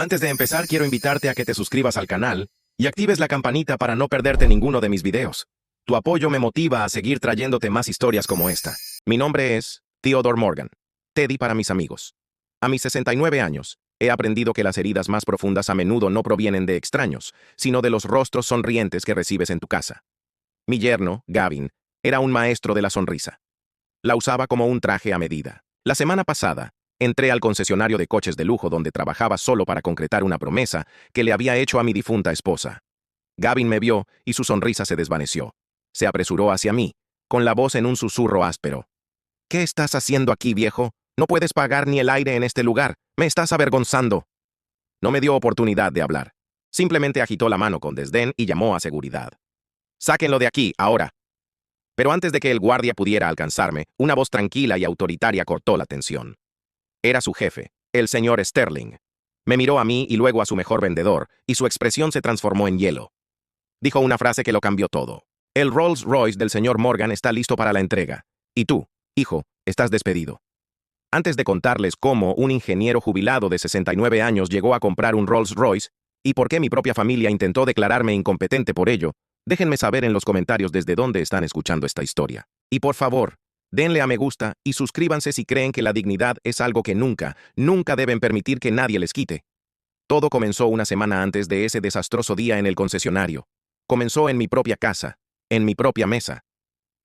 Antes de empezar, quiero invitarte a que te suscribas al canal y actives la campanita para no perderte ninguno de mis videos. Tu apoyo me motiva a seguir trayéndote más historias como esta. Mi nombre es Theodore Morgan, Teddy para mis amigos. A mis 69 años, he aprendido que las heridas más profundas a menudo no provienen de extraños, sino de los rostros sonrientes que recibes en tu casa. Mi yerno, Gavin, era un maestro de la sonrisa. La usaba como un traje a medida. La semana pasada, entré al concesionario de coches de lujo donde trabajaba solo para concretar una promesa que le había hecho a mi difunta esposa. Gavin me vio y su sonrisa se desvaneció. Se apresuró hacia mí, con la voz en un susurro áspero. «¿Qué estás haciendo aquí, viejo? No puedes pagar ni el aire en este lugar. Me estás avergonzando». No me dio oportunidad de hablar. Simplemente agitó la mano con desdén y llamó a seguridad. «Sáquenlo de aquí, ahora». Pero antes de que el guardia pudiera alcanzarme, una voz tranquila y autoritaria cortó la tensión. Era su jefe, el señor Sterling. Me miró a mí y luego a su mejor vendedor, y su expresión se transformó en hielo. Dijo una frase que lo cambió todo. «El Rolls Royce del señor Morgan está listo para la entrega. Y tú, hijo, estás despedido». Antes de contarles cómo un ingeniero jubilado de 69 años llegó a comprar un Rolls Royce y por qué mi propia familia intentó declararme incompetente por ello, déjenme saber en los comentarios desde dónde están escuchando esta historia. Y por favor, denle a me gusta y suscríbanse si creen que la dignidad es algo que nunca deben permitir que nadie les quite. Todo comenzó una semana antes de ese desastroso día en el concesionario. Comenzó en mi propia casa, en mi propia mesa.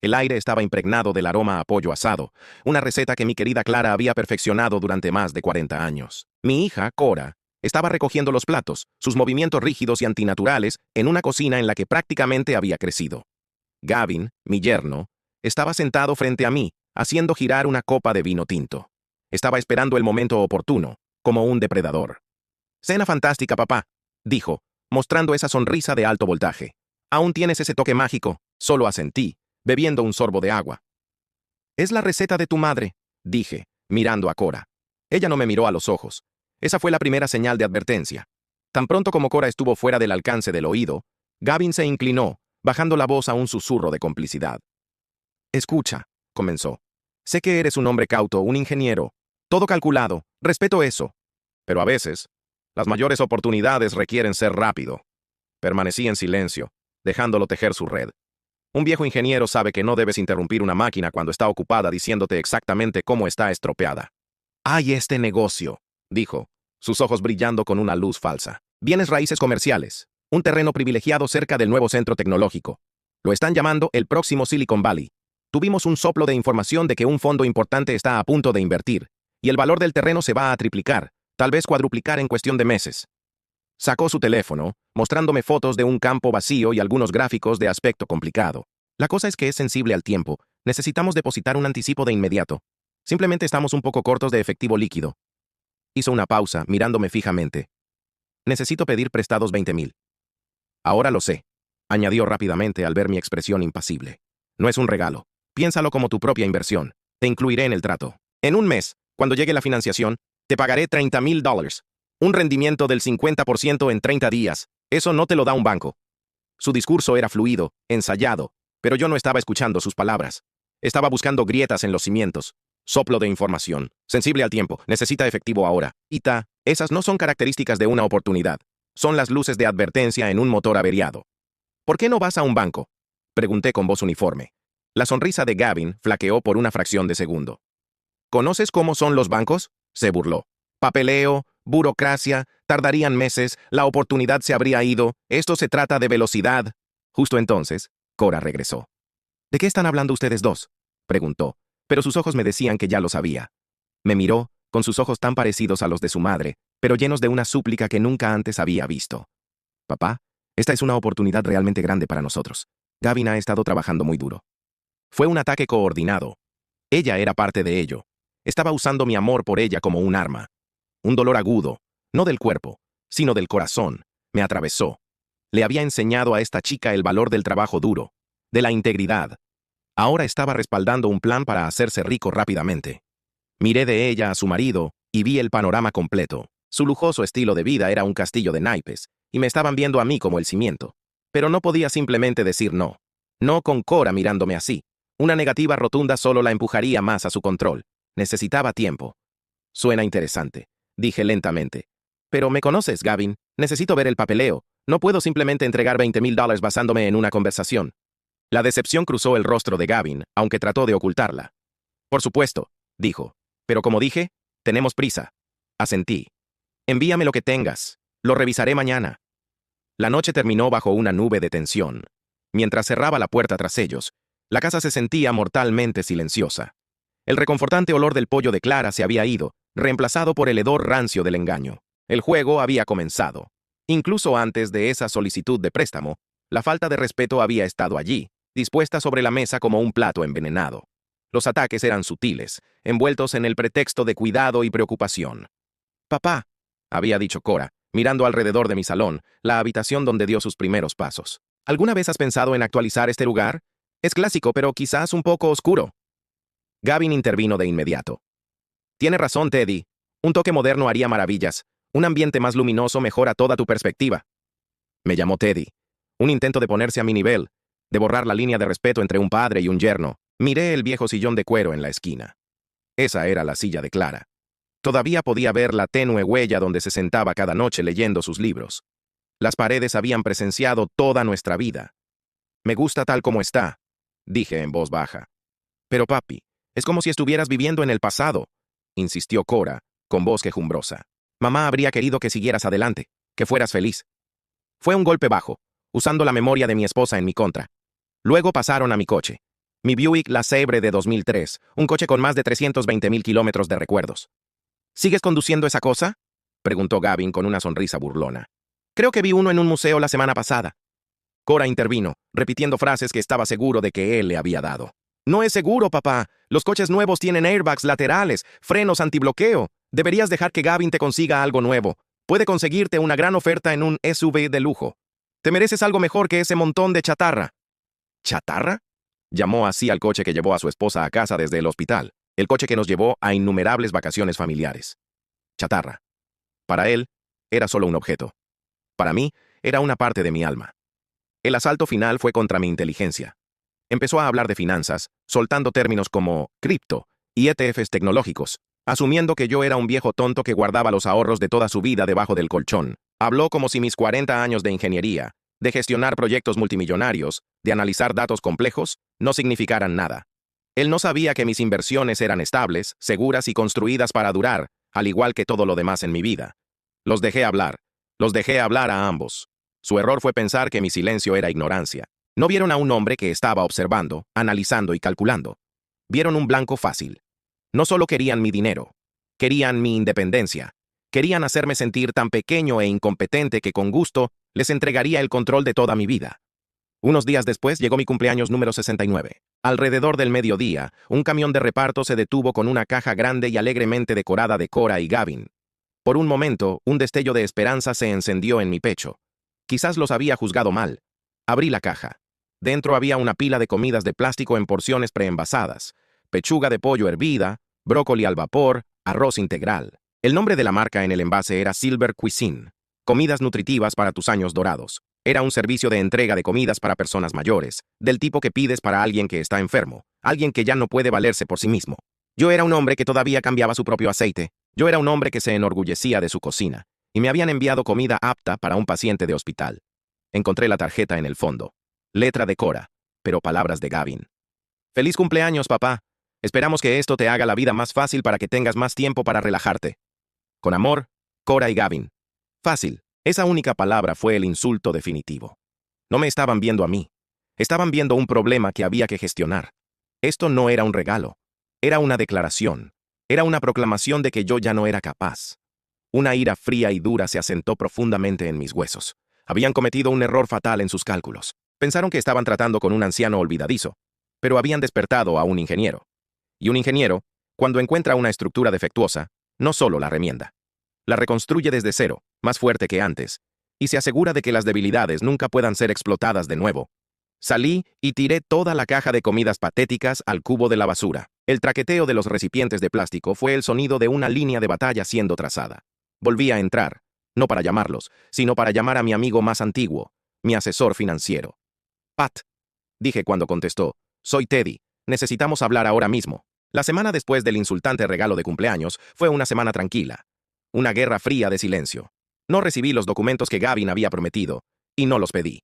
El aire estaba impregnado del aroma a pollo asado, una receta que mi querida Clara había perfeccionado durante más de 40 años. Mi hija, Cora, estaba recogiendo los platos, sus movimientos rígidos y antinaturales, en una cocina en la que prácticamente había crecido. Gavin, mi yerno, estaba sentado frente a mí, haciendo girar una copa de vino tinto. Estaba esperando el momento oportuno, como un depredador. «Cena fantástica, papá», dijo, mostrando esa sonrisa de alto voltaje. «Aún tienes ese toque mágico», solo asentí, bebiendo un sorbo de agua. «Es la receta de tu madre», dije, mirando a Cora. Ella no me miró a los ojos. Esa fue la primera señal de advertencia. Tan pronto como Cora estuvo fuera del alcance del oído, Gavin se inclinó, bajando la voz a un susurro de complicidad. «Escucha», comenzó. «Sé que eres un hombre cauto, un ingeniero. Todo calculado, respeto eso. Pero a veces, las mayores oportunidades requieren ser rápido». Permanecí en silencio, dejándolo tejer su red. Un viejo ingeniero sabe que no debes interrumpir una máquina cuando está ocupada diciéndote exactamente cómo está estropeada. «Hay este negocio», dijo, sus ojos brillando con una luz falsa. «Bienes raíces comerciales, un terreno privilegiado cerca del nuevo centro tecnológico. Lo están llamando el próximo Silicon Valley. Tuvimos un soplo de información de que un fondo importante está a punto de invertir, y el valor del terreno se va a triplicar, tal vez cuadruplicar en cuestión de meses». Sacó su teléfono, mostrándome fotos de un campo vacío y algunos gráficos de aspecto complicado. «La cosa es que es sensible al tiempo. Necesitamos depositar un anticipo de inmediato. Simplemente estamos un poco cortos de efectivo líquido». Hizo una pausa, mirándome fijamente. «Necesito pedir prestados 20,000. «Ahora lo sé», añadió rápidamente al ver mi expresión impasible. «No es un regalo. Piénsalo como tu propia inversión. Te incluiré en el trato. En un mes, cuando llegue la financiación, te pagaré $30,000. Un rendimiento del 50% en 30 días. Eso no te lo da un banco». Su discurso era fluido, ensayado, pero yo no estaba escuchando sus palabras. Estaba buscando grietas en los cimientos. Soplo de información. Sensible al tiempo. Necesita efectivo ahora. Esas no son características de una oportunidad. Son las luces de advertencia en un motor averiado. «¿Por qué no vas a un banco?», pregunté con voz uniforme. La sonrisa de Gavin flaqueó por una fracción de segundo. «¿Conoces cómo son los bancos?», se burló. «Papeleo, burocracia, tardarían meses, la oportunidad se habría ido, esto se trata de velocidad». Justo entonces, Cora regresó. «¿De qué están hablando ustedes dos?», preguntó, pero sus ojos me decían que ya lo sabía. Me miró, con sus ojos tan parecidos a los de su madre, pero llenos de una súplica que nunca antes había visto. «Papá, esta es una oportunidad realmente grande para nosotros. Gavin ha estado trabajando muy duro». Fue un ataque coordinado. Ella era parte de ello. Estaba usando mi amor por ella como un arma. Un dolor agudo, no del cuerpo, sino del corazón, me atravesó. Le había enseñado a esta chica el valor del trabajo duro, de la integridad. Ahora estaba respaldando un plan para hacerse rico rápidamente. Miré de ella a su marido y vi el panorama completo. Su lujoso estilo de vida era un castillo de naipes, y me estaban viendo a mí como el cimiento. Pero no podía simplemente decir no. No con Cora mirándome así. Una negativa rotunda solo la empujaría más a su control. Necesitaba tiempo. «Suena interesante», dije lentamente. Pero me conoces, Gavin. Necesito ver el papeleo. No puedo simplemente entregar $20,000 basándome en una conversación. La decepción cruzó el rostro de Gavin, aunque trató de ocultarla. Por supuesto, dijo. Pero como dije, tenemos prisa. Asentí. Envíame lo que tengas. Lo revisaré mañana. La noche terminó bajo una nube de tensión. Mientras cerraba la puerta tras ellos, la casa se sentía mortalmente silenciosa. El reconfortante olor del pollo de Clara se había ido, reemplazado por el hedor rancio del engaño. El juego había comenzado. Incluso antes de esa solicitud de préstamo, la falta de respeto había estado allí, dispuesta sobre la mesa como un plato envenenado. Los ataques eran sutiles, envueltos en el pretexto de cuidado y preocupación. «Papá», había dicho Cora, mirando alrededor de mi salón, la habitación donde dio sus primeros pasos. «¿Alguna vez has pensado en actualizar este lugar? Es clásico, pero quizás un poco oscuro». Gavin intervino de inmediato. «Tiene razón, Teddy. Un toque moderno haría maravillas. Un ambiente más luminoso mejora toda tu perspectiva». Me llamó Teddy. Un intento de ponerse a mi nivel, de borrar la línea de respeto entre un padre y un yerno. Miré el viejo sillón de cuero en la esquina. Esa era la silla de Clara. Todavía podía ver la tenue huella donde se sentaba cada noche leyendo sus libros. Las paredes habían presenciado toda nuestra vida. «Me gusta tal como está», dije en voz baja. «Pero papi, es como si estuvieras viviendo en el pasado», insistió Cora, con voz quejumbrosa. «Mamá habría querido que siguieras adelante, que fueras feliz». Fue un golpe bajo, usando la memoria de mi esposa en mi contra. Luego pasaron a mi coche. Mi Buick LeSabre de 2003, un coche con más de 320,000 kilómetros de recuerdos. «¿Sigues conduciendo esa cosa?», preguntó Gavin con una sonrisa burlona. «Creo que vi uno en un museo la semana pasada». Cora intervino, repitiendo frases que estaba seguro de que él le había dado. «No es seguro, papá. Los coches nuevos tienen airbags laterales, frenos antibloqueo. Deberías dejar que Gavin te consiga algo nuevo. Puede conseguirte una gran oferta en un SUV de lujo. Te mereces algo mejor que ese montón de chatarra». «¿Chatarra?», llamó así al coche que llevó a su esposa a casa desde el hospital, el coche que nos llevó a innumerables vacaciones familiares. Chatarra. Para él, era solo un objeto. Para mí, era una parte de mi alma. El asalto final fue contra mi inteligencia. Empezó a hablar de finanzas, soltando términos como cripto y ETFs tecnológicos, asumiendo que yo era un viejo tonto que guardaba los ahorros de toda su vida debajo del colchón. Habló como si mis 40 años de ingeniería, de gestionar proyectos multimillonarios, de analizar datos complejos, no significaran nada. Él no sabía que mis inversiones eran estables, seguras y construidas para durar, al igual que todo lo demás en mi vida. Los dejé hablar a ambos. Su error fue pensar que mi silencio era ignorancia. No vieron a un hombre que estaba observando, analizando y calculando. Vieron un blanco fácil. No solo querían mi dinero, querían mi independencia. Querían hacerme sentir tan pequeño e incompetente que con gusto les entregaría el control de toda mi vida. Unos días después llegó mi cumpleaños número 69. Alrededor del mediodía, un camión de reparto se detuvo con una caja grande y alegremente decorada de Cora y Gavin. Por un momento, un destello de esperanza se encendió en mi pecho. Quizás los había juzgado mal. Abrí la caja. Dentro había una pila de comidas de plástico en porciones preenvasadas, pechuga de pollo hervida, brócoli al vapor, arroz integral. El nombre de la marca en el envase era Silver Cuisine. Comidas nutritivas para tus años dorados. Era un servicio de entrega de comidas para personas mayores, del tipo que pides para alguien que está enfermo, alguien que ya no puede valerse por sí mismo. Yo era un hombre que todavía cambiaba su propio aceite. Yo era un hombre que se enorgullecía de su cocina, y me habían enviado comida apta para un paciente de hospital. Encontré la tarjeta en el fondo. Letra de Cora, pero palabras de Gavin. «Feliz cumpleaños, papá. Esperamos que esto te haga la vida más fácil para que tengas más tiempo para relajarte. Con amor, Cora y Gavin». Fácil. Esa única palabra fue el insulto definitivo. No me estaban viendo a mí. Estaban viendo un problema que había que gestionar. Esto no era un regalo. Era una declaración. Era una proclamación de que yo ya no era capaz. Una ira fría y dura se asentó profundamente en mis huesos. Habían cometido un error fatal en sus cálculos. Pensaron que estaban tratando con un anciano olvidadizo, pero habían despertado a un ingeniero. Y un ingeniero, cuando encuentra una estructura defectuosa, no solo la remienda. La reconstruye desde cero, más fuerte que antes, y se asegura de que las debilidades nunca puedan ser explotadas de nuevo. Salí y tiré toda la caja de comidas patéticas al cubo de la basura. El traqueteo de los recipientes de plástico fue el sonido de una línea de batalla siendo trazada. Volví a entrar, no para llamarlos, sino para llamar a mi amigo más antiguo, mi asesor financiero. «Pat», dije cuando contestó, «soy Teddy. Necesitamos hablar ahora mismo». La semana después del insultante regalo de cumpleaños fue una semana tranquila. Una guerra fría de silencio. No recibí los documentos que Gavin había prometido, y no los pedí.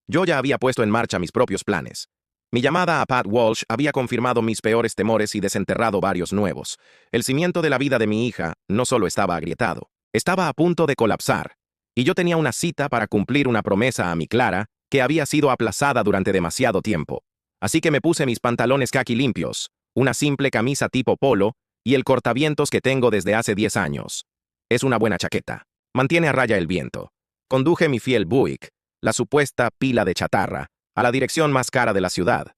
Yo ya había puesto en marcha mis propios planes. Mi llamada a Pat Walsh había confirmado mis peores temores y desenterrado varios nuevos. El cimiento de la vida de mi hija no solo estaba agrietado, estaba a punto de colapsar. Y yo tenía una cita para cumplir una promesa a mi Clara que había sido aplazada durante demasiado tiempo. Así que me puse mis pantalones caqui limpios, una simple camisa tipo polo y el cortavientos que tengo desde hace 10 años. Es una buena chaqueta. Mantiene a raya el viento. Conduje mi fiel Buick, la supuesta pila de chatarra, a la dirección más cara de la ciudad,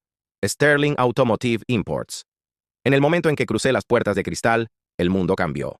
Sterling Automotive Imports. En el momento en que crucé las puertas de cristal, el mundo cambió.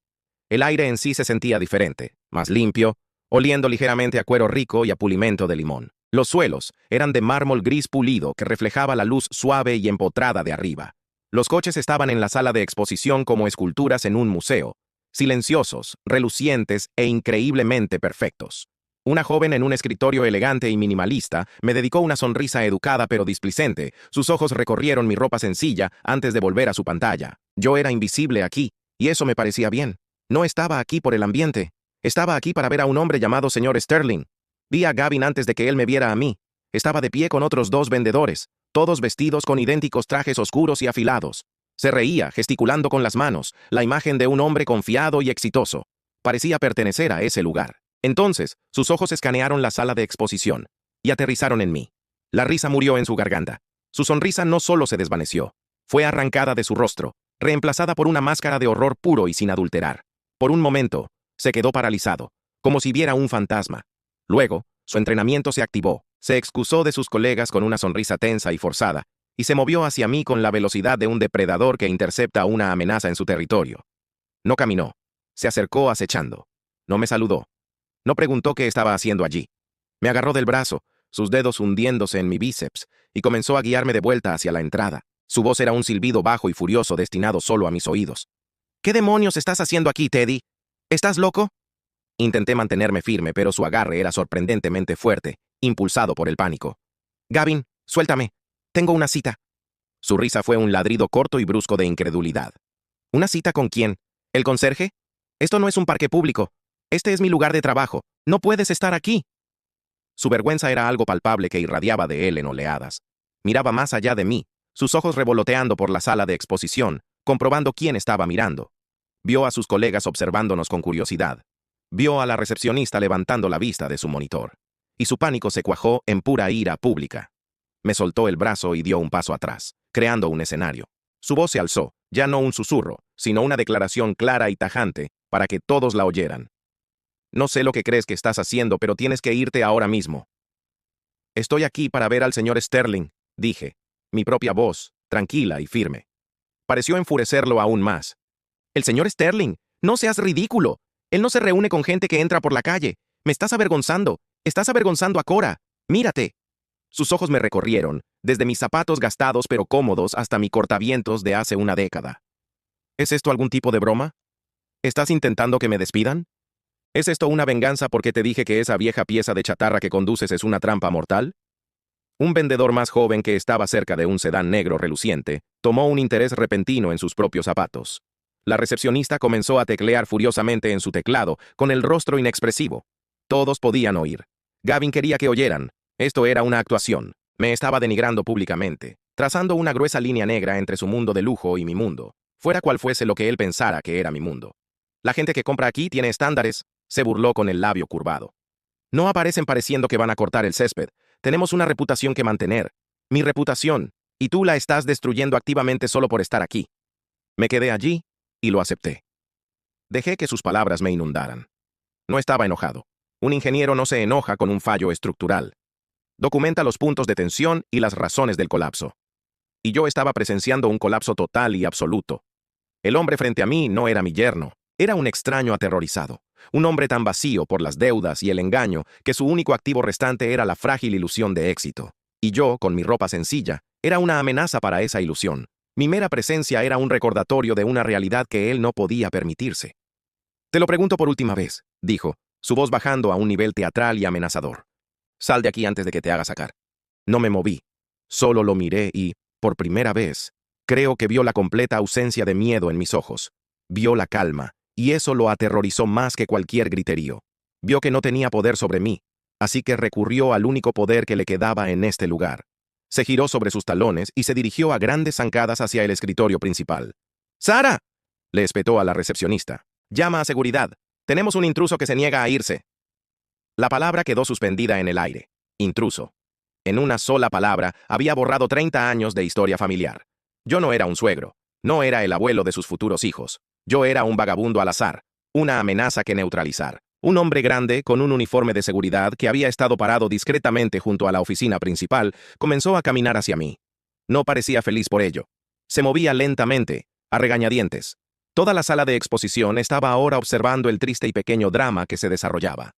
El aire en sí se sentía diferente, más limpio, oliendo ligeramente a cuero rico y a pulimento de limón. Los suelos eran de mármol gris pulido que reflejaba la luz suave y empotrada de arriba. Los coches estaban en la sala de exposición como esculturas en un museo, silenciosos, relucientes e increíblemente perfectos. Una joven en un escritorio elegante y minimalista me dedicó una sonrisa educada pero displicente. Sus ojos recorrieron mi ropa sencilla antes de volver a su pantalla. Yo era invisible aquí, y eso me parecía bien. No estaba aquí por el ambiente. Estaba aquí para ver a un hombre llamado señor Sterling. Vi a Gavin antes de que él me viera a mí. Estaba de pie con otros 2 vendedores, todos vestidos con idénticos trajes oscuros y afilados. Se reía, gesticulando con las manos, la imagen de un hombre confiado y exitoso. Parecía pertenecer a ese lugar. Entonces, sus ojos escanearon la sala de exposición y aterrizaron en mí. La risa murió en su garganta. Su sonrisa no solo se desvaneció, fue arrancada de su rostro, reemplazada por una máscara de horror puro y sin adulterar. Por un momento, se quedó paralizado, como si viera un fantasma. Luego, su entrenamiento se activó, se excusó de sus colegas con una sonrisa tensa y forzada, y se movió hacia mí con la velocidad de un depredador que intercepta una amenaza en su territorio. No caminó, se acercó acechando. No me saludó. No preguntó qué estaba haciendo allí. Me agarró del brazo, sus dedos hundiéndose en mi bíceps, y comenzó a guiarme de vuelta hacia la entrada. Su voz era un silbido bajo y furioso destinado solo a mis oídos. ¿Qué demonios estás haciendo aquí, Teddy? ¿Estás loco? Intenté mantenerme firme, pero su agarre era sorprendentemente fuerte, impulsado por el pánico. Gavin, suéltame. Tengo una cita. Su risa fue un ladrido corto y brusco de incredulidad. ¿Una cita con quién? ¿El conserje? Esto no es un parque público. Este es mi lugar de trabajo. No puedes estar aquí. Su vergüenza era algo palpable que irradiaba de él en oleadas. Miraba más allá de mí, sus ojos revoloteando por la sala de exposición, comprobando quién estaba mirando. Vio a sus colegas observándonos con curiosidad. Vio a la recepcionista levantando la vista de su monitor. Y su pánico se cuajó en pura ira pública. Me soltó el brazo y dio un paso atrás, creando un escenario. Su voz se alzó, ya no un susurro, sino una declaración clara y tajante, para que todos la oyeran. No sé lo que crees que estás haciendo, pero tienes que irte ahora mismo. Estoy aquí para ver al señor Sterling, dije, mi propia voz, tranquila y firme. Pareció enfurecerlo aún más. El señor Sterling, no seas ridículo. Él no se reúne con gente que entra por la calle. Me estás avergonzando. Estás avergonzando a Cora. Mírate. Sus ojos me recorrieron, desde mis zapatos gastados pero cómodos hasta mi cortavientos de hace una década. ¿Es esto algún tipo de broma? ¿Estás intentando que me despidan? ¿Es esto una venganza porque te dije que esa vieja pieza de chatarra que conduces es una trampa mortal? Un vendedor más joven que estaba cerca de un sedán negro reluciente tomó un interés repentino en sus propios zapatos. La recepcionista comenzó a teclear furiosamente en su teclado, con el rostro inexpresivo. Todos podían oír. Gavin quería que oyeran. Esto era una actuación. Me estaba denigrando públicamente, trazando una gruesa línea negra entre su mundo de lujo y mi mundo, fuera cual fuese lo que él pensara que era mi mundo. La gente que compra aquí tiene estándares, se burló con el labio curvado. No aparecen pareciendo que van a cortar el césped. Tenemos una reputación que mantener. Mi reputación, y tú la estás destruyendo activamente solo por estar aquí. Me quedé allí y lo acepté. Dejé que sus palabras me inundaran. No estaba enojado. Un ingeniero no se enoja con un fallo estructural. Documenta los puntos de tensión y las razones del colapso. Y yo estaba presenciando un colapso total y absoluto. El hombre frente a mí no era mi yerno, era un extraño aterrorizado. Un hombre tan vacío por las deudas y el engaño que su único activo restante era la frágil ilusión de éxito. Y yo, con mi ropa sencilla, era una amenaza para esa ilusión. Mi mera presencia era un recordatorio de una realidad que él no podía permitirse. Te lo pregunto por última vez, dijo, su voz bajando a un nivel teatral y amenazador. Sal de aquí antes de que te haga sacar. No me moví. Solo lo miré y, por primera vez, creo que vio la completa ausencia de miedo en mis ojos. Vio la calma, y eso lo aterrorizó más que cualquier griterío. Vio que no tenía poder sobre mí, así que recurrió al único poder que le quedaba en este lugar. Se giró sobre sus talones y se dirigió a grandes zancadas hacia el escritorio principal. ¡Sara!, le espetó a la recepcionista. «Llama a seguridad. Tenemos un intruso que se niega a irse». La palabra quedó suspendida en el aire. Intruso. En una sola palabra, había borrado 30 años de historia familiar. Yo no era un suegro. No era el abuelo de sus futuros hijos. Yo era un vagabundo al azar. Una amenaza que neutralizar. Un hombre grande, con un uniforme de seguridad que había estado parado discretamente junto a la oficina principal, comenzó a caminar hacia mí. No parecía feliz por ello. Se movía lentamente, a regañadientes. Toda la sala de exposición estaba ahora observando el triste y pequeño drama que se desarrollaba.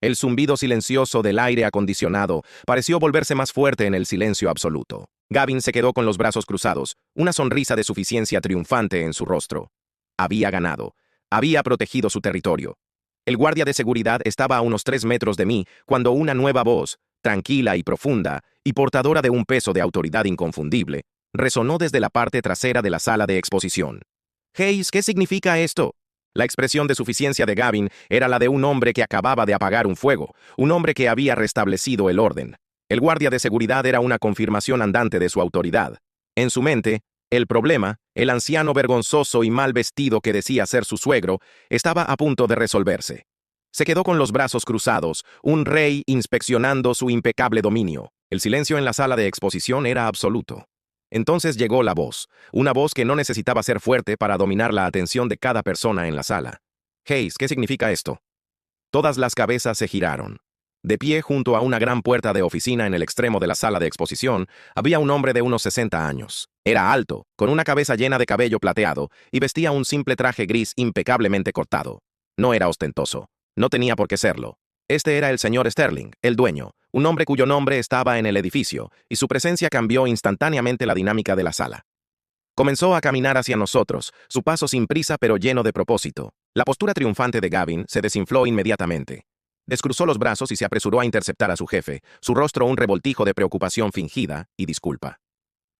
El zumbido silencioso del aire acondicionado pareció volverse más fuerte en el silencio absoluto. Gavin se quedó con los brazos cruzados, una sonrisa de suficiencia triunfante en su rostro. Había ganado. Había protegido su territorio. El guardia de seguridad estaba a unos 3 metros de mí cuando una nueva voz, tranquila y profunda, y portadora de un peso de autoridad inconfundible, resonó desde la parte trasera de la sala de exposición. «Hayes, ¿qué significa esto?» La expresión de suficiencia de Gavin era la de un hombre que acababa de apagar un fuego, un hombre que había restablecido el orden. El guardia de seguridad era una confirmación andante de su autoridad. En su mente, el problema, el anciano vergonzoso y mal vestido que decía ser su suegro, estaba a punto de resolverse. Se quedó con los brazos cruzados, un rey inspeccionando su impecable dominio. El silencio en la sala de exposición era absoluto. Entonces llegó la voz, una voz que no necesitaba ser fuerte para dominar la atención de cada persona en la sala. «Hayes, ¿qué significa esto?» Todas las cabezas se giraron. De pie junto a una gran puerta de oficina en el extremo de la sala de exposición, había un hombre de unos 60 años. Era alto, con una cabeza llena de cabello plateado, y vestía un simple traje gris impecablemente cortado. No era ostentoso. No tenía por qué serlo. Este era el señor Sterling, el dueño, un hombre cuyo nombre estaba en el edificio, y su presencia cambió instantáneamente la dinámica de la sala. Comenzó a caminar hacia nosotros, su paso sin prisa pero lleno de propósito. La postura triunfante de Gavin se desinfló inmediatamente. Descruzó los brazos y se apresuró a interceptar a su jefe, su rostro un revoltijo de preocupación fingida y disculpa.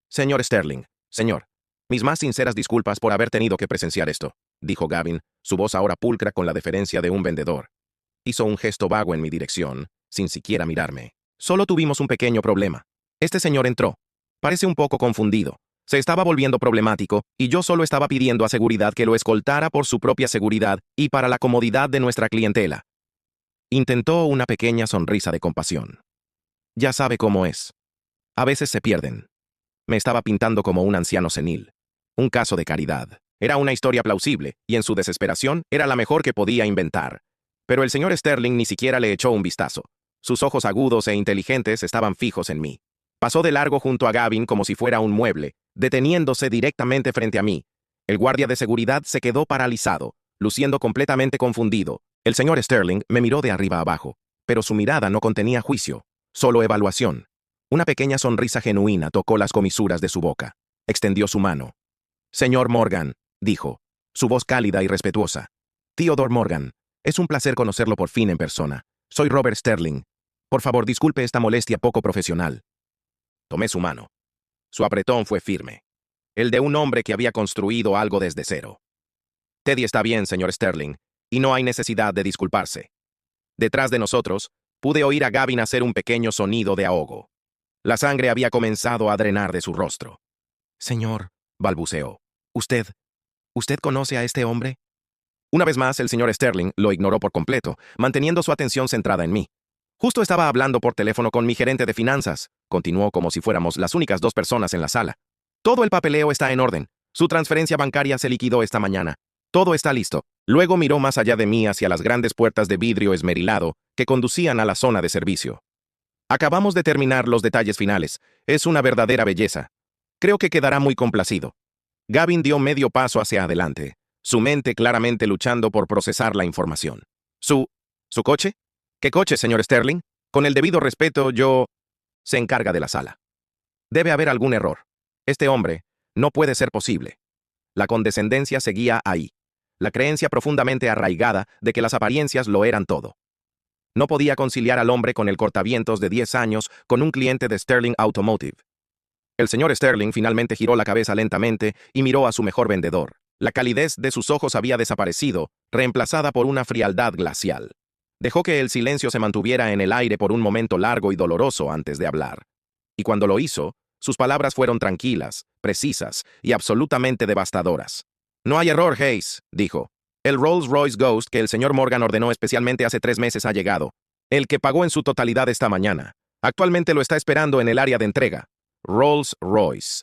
«Señor Sterling, señor, mis más sinceras disculpas por haber tenido que presenciar esto», dijo Gavin, su voz ahora pulcra con la deferencia de un vendedor. Hizo un gesto vago en mi dirección, sin siquiera mirarme. «Solo tuvimos un pequeño problema. Este señor entró. Parece un poco confundido. Se estaba volviendo problemático, y yo solo estaba pidiendo a seguridad que lo escoltara por su propia seguridad y para la comodidad de nuestra clientela». Intentó una pequeña sonrisa de compasión. «Ya sabe cómo es. A veces se pierden». Me estaba pintando como un anciano senil. Un caso de caridad. Era una historia plausible, y en su desesperación era la mejor que podía inventar. Pero el señor Sterling ni siquiera le echó un vistazo. Sus ojos agudos e inteligentes estaban fijos en mí. Pasó de largo junto a Gavin como si fuera un mueble, deteniéndose directamente frente a mí. El guardia de seguridad se quedó paralizado, luciendo completamente confundido. El señor Sterling me miró de arriba abajo, pero su mirada no contenía juicio, solo evaluación. Una pequeña sonrisa genuina tocó las comisuras de su boca. Extendió su mano. «Señor Morgan», dijo, su voz cálida y respetuosa. «Theodore Morgan, es un placer conocerlo por fin en persona. Soy Robert Sterling. Por favor, disculpe esta molestia poco profesional». Tomé su mano. Su apretón fue firme. El de un hombre que había construido algo desde cero. «Teddy está bien, señor Sterling, y no hay necesidad de disculparse». Detrás de nosotros, pude oír a Gavin hacer un pequeño sonido de ahogo. La sangre había comenzado a drenar de su rostro. «Señor», balbuceó, ¿Usted conoce a este hombre?» Una vez más, el señor Sterling lo ignoró por completo, manteniendo su atención centrada en mí. «Justo estaba hablando por teléfono con mi gerente de finanzas», continuó como si fuéramos las únicas 2 personas en la sala. «Todo el papeleo está en orden. Su transferencia bancaria se liquidó esta mañana. Todo está listo». Luego miró más allá de mí hacia las grandes puertas de vidrio esmerilado que conducían a la zona de servicio. «Acabamos de terminar los detalles finales. Es una verdadera belleza. Creo que quedará muy complacido». Gavin dio medio paso hacia adelante, su mente claramente luchando por procesar la información. ¿Su coche? ¿Qué coche, señor Sterling? Con el debido respeto, yo... Se encarga de la sala. Debe haber algún error. Este hombre no puede ser posible. La condescendencia seguía ahí. La creencia profundamente arraigada de que las apariencias lo eran todo. No podía conciliar al hombre con el cortavientos de 10 años con un cliente de Sterling Automotive. El señor Sterling finalmente giró la cabeza lentamente y miró a su mejor vendedor. La calidez de sus ojos había desaparecido, reemplazada por una frialdad glacial. Dejó que el silencio se mantuviera en el aire por un momento largo y doloroso antes de hablar. Y cuando lo hizo, sus palabras fueron tranquilas, precisas y absolutamente devastadoras. No hay error, Hayes, dijo. El Rolls-Royce Ghost que el señor Morgan ordenó especialmente hace 3 meses ha llegado. El que pagó en su totalidad esta mañana. Actualmente lo está esperando en el área de entrega. Rolls-Royce.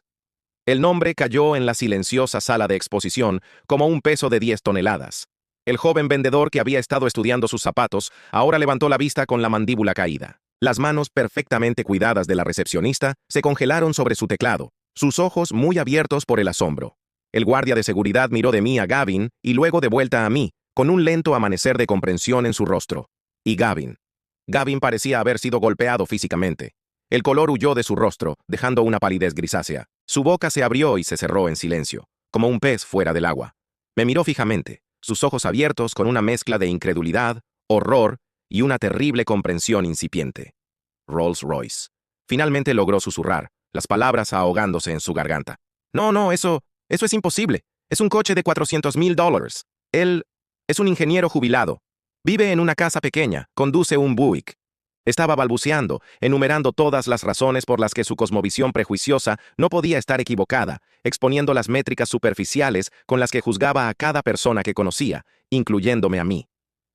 El nombre cayó en la silenciosa sala de exposición como un peso de 10 toneladas. El joven vendedor que había estado estudiando sus zapatos ahora levantó la vista con la mandíbula caída. Las manos perfectamente cuidadas de la recepcionista se congelaron sobre su teclado, sus ojos muy abiertos por el asombro. El guardia de seguridad miró de mí a Gavin y luego de vuelta a mí, con un lento amanecer de comprensión en su rostro. Y Gavin. Gavin parecía haber sido golpeado físicamente. El color huyó de su rostro, dejando una palidez grisácea. Su boca se abrió y se cerró en silencio, como un pez fuera del agua. Me miró fijamente, sus ojos abiertos con una mezcla de incredulidad, horror y una terrible comprensión incipiente. Rolls-Royce. Finalmente logró susurrar, las palabras ahogándose en su garganta. No, eso es imposible. Es un coche de $400,000. Él es un ingeniero jubilado. Vive en una casa pequeña, conduce un Buick. Estaba balbuceando, enumerando todas las razones por las que su cosmovisión prejuiciosa no podía estar equivocada, exponiendo las métricas superficiales con las que juzgaba a cada persona que conocía, incluyéndome a mí.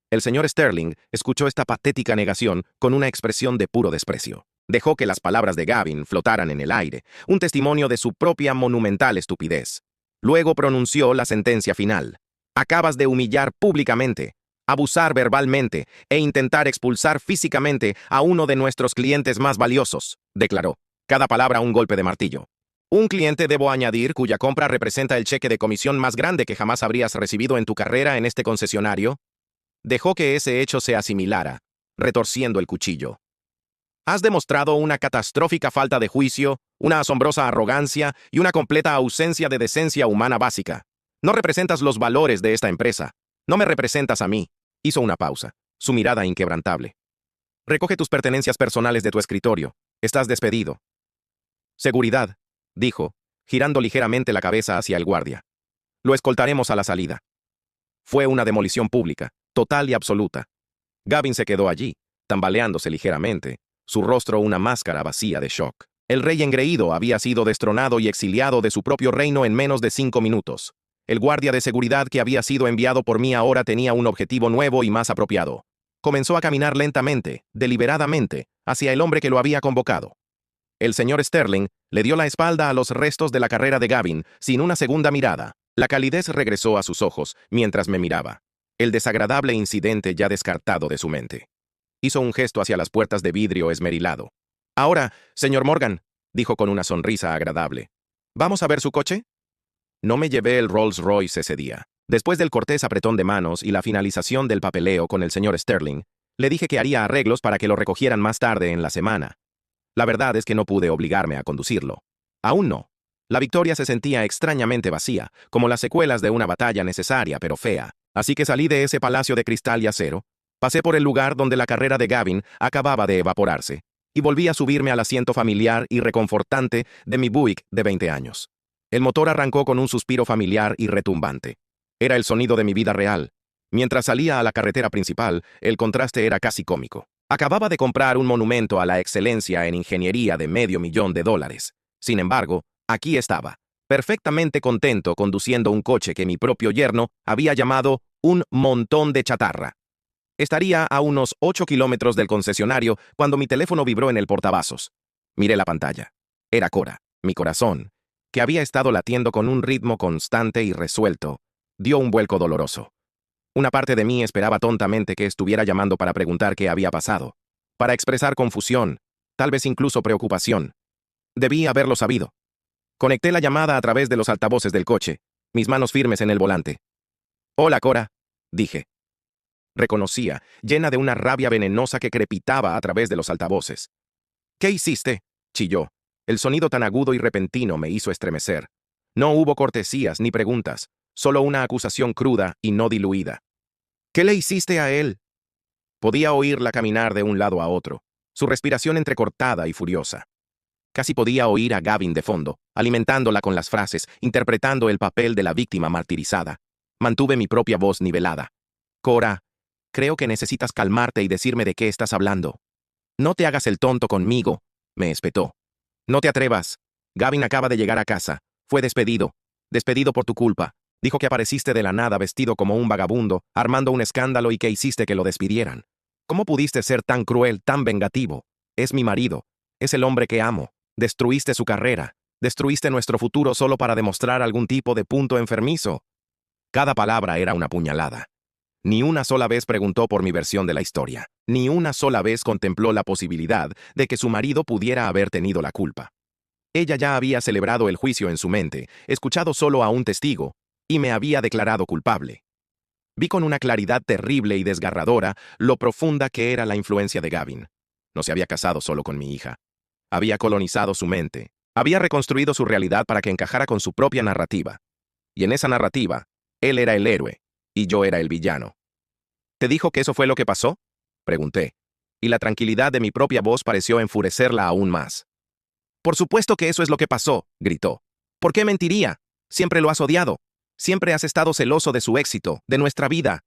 El señor Sterling escuchó esta patética negación con una expresión de puro desprecio. Dejó que las palabras de Gavin flotaran en el aire, un testimonio de su propia monumental estupidez. Luego pronunció la sentencia final. Acabas de humillar públicamente, abusar verbalmente e intentar expulsar físicamente a uno de nuestros clientes más valiosos, declaró. Cada palabra un golpe de martillo. Un cliente, debo añadir, cuya compra representa el cheque de comisión más grande que jamás habrías recibido en tu carrera en este concesionario. Dejó que ese hecho se asimilara, retorciendo el cuchillo. Has demostrado una catastrófica falta de juicio, una asombrosa arrogancia y una completa ausencia de decencia humana básica. No representas los valores de esta empresa. No me representas a mí. Hizo una pausa, su mirada inquebrantable. Recoge tus pertenencias personales de tu escritorio. Estás despedido. Seguridad, dijo, girando ligeramente la cabeza hacia el guardia. Lo escoltaremos a la salida. Fue una demolición pública, total y absoluta. Gavin se quedó allí, tambaleándose ligeramente, su rostro una máscara vacía de shock. El rey engreído había sido destronado y exiliado de su propio reino en menos de 5 minutos. El guardia de seguridad que había sido enviado por mí ahora tenía un objetivo nuevo y más apropiado. Comenzó a caminar lentamente, deliberadamente, hacia el hombre que lo había convocado. El señor Sterling le dio la espalda a los restos de la carrera de Gavin, sin una segunda mirada. La calidez regresó a sus ojos mientras me miraba. El desagradable incidente ya descartado de su mente. Hizo un gesto hacia las puertas de vidrio esmerilado. Ahora, señor Morgan, dijo con una sonrisa agradable. ¿Vamos a ver su coche? No me llevé el Rolls-Royce ese día. Después del cortés apretón de manos y la finalización del papeleo con el señor Sterling, le dije que haría arreglos para que lo recogieran más tarde en la semana. La verdad es que no pude obligarme a conducirlo. Aún no. La victoria se sentía extrañamente vacía, como las secuelas de una batalla necesaria pero fea. Así que salí de ese palacio de cristal y acero, pasé por el lugar donde la carrera de Gavin acababa de evaporarse, y volví a subirme al asiento familiar y reconfortante de mi Buick de 20 años. El motor arrancó con un suspiro familiar y retumbante. Era el sonido de mi vida real. Mientras salía a la carretera principal, el contraste era casi cómico. Acababa de comprar un monumento a la excelencia en ingeniería de $500,000. Sin embargo, aquí estaba, perfectamente contento conduciendo un coche que mi propio yerno había llamado un montón de chatarra. Estaría a unos 8 kilómetros del concesionario cuando mi teléfono vibró en el portavasos. Miré la pantalla. Era Cora, mi corazón, que había estado latiendo con un ritmo constante y resuelto, dio un vuelco doloroso. Una parte de mí esperaba tontamente que estuviera llamando para preguntar qué había pasado, para expresar confusión, tal vez incluso preocupación. Debí haberlo sabido. Conecté la llamada a través de los altavoces del coche, mis manos firmes en el volante. «Hola, Cora», dije. Reconocía, llena de una rabia venenosa que crepitaba a través de los altavoces. «¿Qué hiciste?», chilló. El sonido tan agudo y repentino me hizo estremecer. No hubo cortesías ni preguntas, solo una acusación cruda y no diluida. «¿Qué le hiciste a él?». Podía oírla caminar de un lado a otro, su respiración entrecortada y furiosa. Casi podía oír a Gavin de fondo, alimentándola con las frases, interpretando el papel de la víctima martirizada. Mantuve mi propia voz nivelada. «Cora, Creo que necesitas calmarte y decirme de qué estás hablando. No te hagas el tonto conmigo, me espetó. No te atrevas. Gavin acaba de llegar a casa. Fue despedido. Despedido por tu culpa. Dijo que apareciste de la nada vestido como un vagabundo, armando un escándalo y que hiciste que lo despidieran. ¿Cómo pudiste ser tan cruel, tan vengativo? Es mi marido. Es el hombre que amo. Destruiste su carrera. Destruiste nuestro futuro solo para demostrar algún tipo de punto enfermizo. Cada palabra era una puñalada. Ni una sola vez preguntó por mi versión de la historia. Ni una sola vez contempló la posibilidad de que su marido pudiera haber tenido la culpa. Ella ya había celebrado el juicio en su mente, escuchado solo a un testigo, y me había declarado culpable. Vi con una claridad terrible y desgarradora lo profunda que era la influencia de Gavin. No se había casado solo con mi hija. Había colonizado su mente. Había reconstruido su realidad para que encajara con su propia narrativa. Y en esa narrativa, él era el héroe, y yo era el villano. ¿Te dijo que eso fue lo que pasó?, pregunté, y la tranquilidad de mi propia voz pareció enfurecerla aún más. Por supuesto que eso es lo que pasó, gritó. ¿Por qué mentiría? Siempre lo has odiado. Siempre has estado celoso de su éxito, de nuestra vida.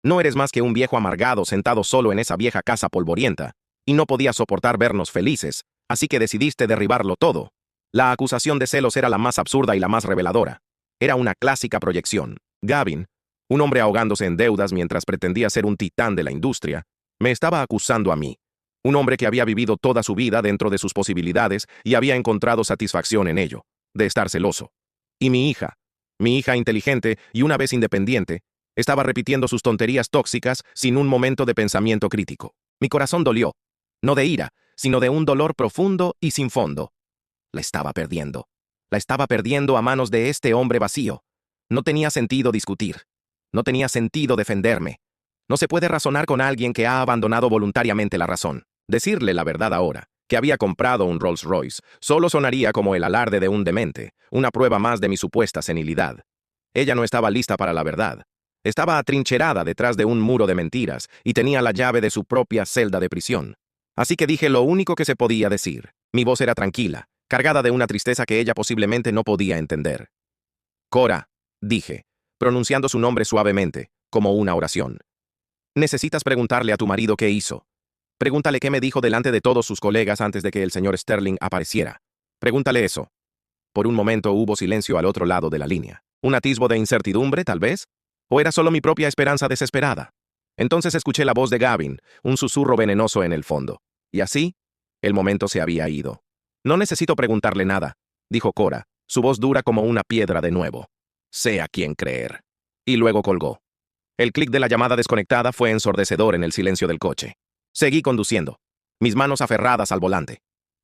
No eres más que un viejo amargado sentado solo en esa vieja casa polvorienta, y no podías soportar vernos felices, así que decidiste derribarlo todo. La acusación de celos era la más absurda y la más reveladora. Era una clásica proyección. Gavin, un hombre ahogándose en deudas mientras pretendía ser un titán de la industria, me estaba acusando a mí. Un hombre que había vivido toda su vida dentro de sus posibilidades y había encontrado satisfacción en ello, de estar celoso. Y mi hija inteligente y una vez independiente, estaba repitiendo sus tonterías tóxicas sin un momento de pensamiento crítico. Mi corazón dolió, no de ira, sino de un dolor profundo y sin fondo. La estaba perdiendo. La estaba perdiendo a manos de este hombre vacío. No tenía sentido discutir. No tenía sentido defenderme. No se puede razonar con alguien que ha abandonado voluntariamente la razón. Decirle la verdad ahora, que había comprado un Rolls Royce, solo sonaría como el alarde de un demente, una prueba más de mi supuesta senilidad. Ella no estaba lista para la verdad. Estaba atrincherada detrás de un muro de mentiras y tenía la llave de su propia celda de prisión. Así que dije lo único que se podía decir. Mi voz era tranquila, cargada de una tristeza que ella posiblemente no podía entender. Cora, dije, pronunciando su nombre suavemente, como una oración. Necesitas preguntarle a tu marido qué hizo. Pregúntale qué me dijo delante de todos sus colegas antes de que el señor Sterling apareciera. Pregúntale eso. Por un momento hubo silencio al otro lado de la línea. ¿Un atisbo de incertidumbre, tal vez? ¿O era solo mi propia esperanza desesperada? Entonces escuché la voz de Gavin, un susurro venenoso en el fondo. Y así, el momento se había ido. No necesito preguntarle nada, dijo Cora, su voz dura como una piedra de nuevo. Sé a quién creer. Y luego colgó. El clic de la llamada desconectada fue ensordecedor en el silencio del coche. Seguí conduciendo, mis manos aferradas al volante.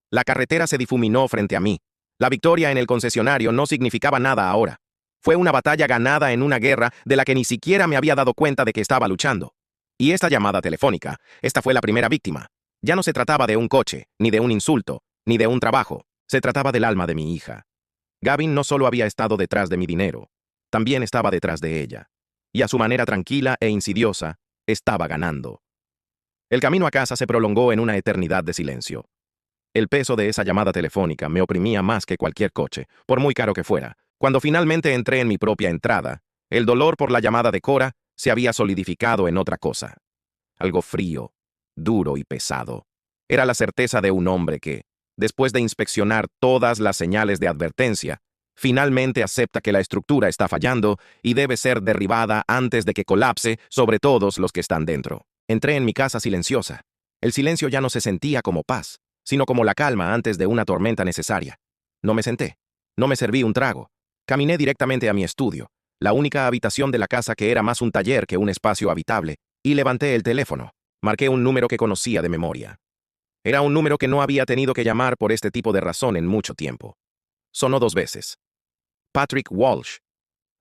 La carretera se difuminó frente a mí. La victoria en el concesionario no significaba nada ahora. Fue una batalla ganada en una guerra de la que ni siquiera me había dado cuenta de que estaba luchando. Y esta llamada telefónica, esta fue la primera víctima. Ya no se trataba de un coche, ni de un insulto, ni de un trabajo. Se trataba del alma de mi hija. Gavin no solo había estado detrás de mi dinero, también estaba detrás de ella. Y a su manera tranquila e insidiosa, estaba ganando. El camino a casa se prolongó en una eternidad de silencio. El peso de esa llamada telefónica me oprimía más que cualquier coche, por muy caro que fuera. Cuando finalmente entré en mi propia entrada, el dolor por la llamada de Cora se había solidificado en otra cosa. Algo frío, duro y pesado. Era la certeza de un hombre que, después de inspeccionar todas las señales de advertencia, finalmente acepta que la estructura está fallando y debe ser derribada antes de que colapse sobre todos los que están dentro. Entré en mi casa silenciosa. El silencio ya no se sentía como paz, sino como la calma antes de una tormenta necesaria. No me senté. No me serví un trago. Caminé directamente a mi estudio, la única habitación de la casa que era más un taller que un espacio habitable, y levanté el teléfono. Marqué un número que conocía de memoria. Era un número que no había tenido que llamar por este tipo de razón en mucho tiempo. Sonó 2 veces. Patrick Walsh.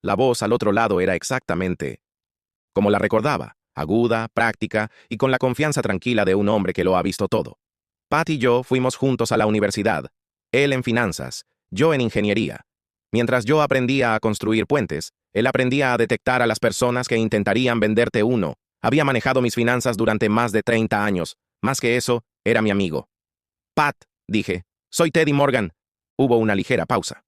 La voz al otro lado era exactamente como la recordaba, aguda, práctica y con la confianza tranquila de un hombre que lo ha visto todo. Pat y yo fuimos juntos a la universidad, él en finanzas, yo en ingeniería. Mientras yo aprendía a construir puentes, él aprendía a detectar a las personas que intentarían venderte uno. Había manejado mis finanzas durante más de 30 años. Más que eso, era mi amigo. Pat, dije, soy Teddy Morgan. Hubo una ligera pausa.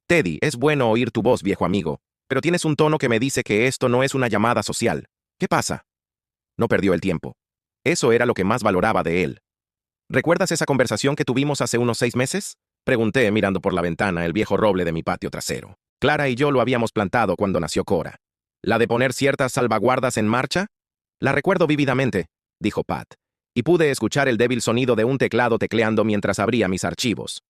Teddy, es bueno oír tu voz, viejo amigo, pero tienes un tono que me dice que esto no es una llamada social. ¿Qué pasa? No perdió el tiempo. Eso era lo que más valoraba de él. ¿Recuerdas esa conversación que tuvimos hace unos 6 meses? Pregunté mirando por la ventana el viejo roble de mi patio trasero. Clara y yo lo habíamos plantado cuando nació Cora. ¿La de poner ciertas salvaguardas en marcha? La recuerdo vívidamente, dijo Pat, y pude escuchar el débil sonido de un teclado tecleando mientras abría mis archivos.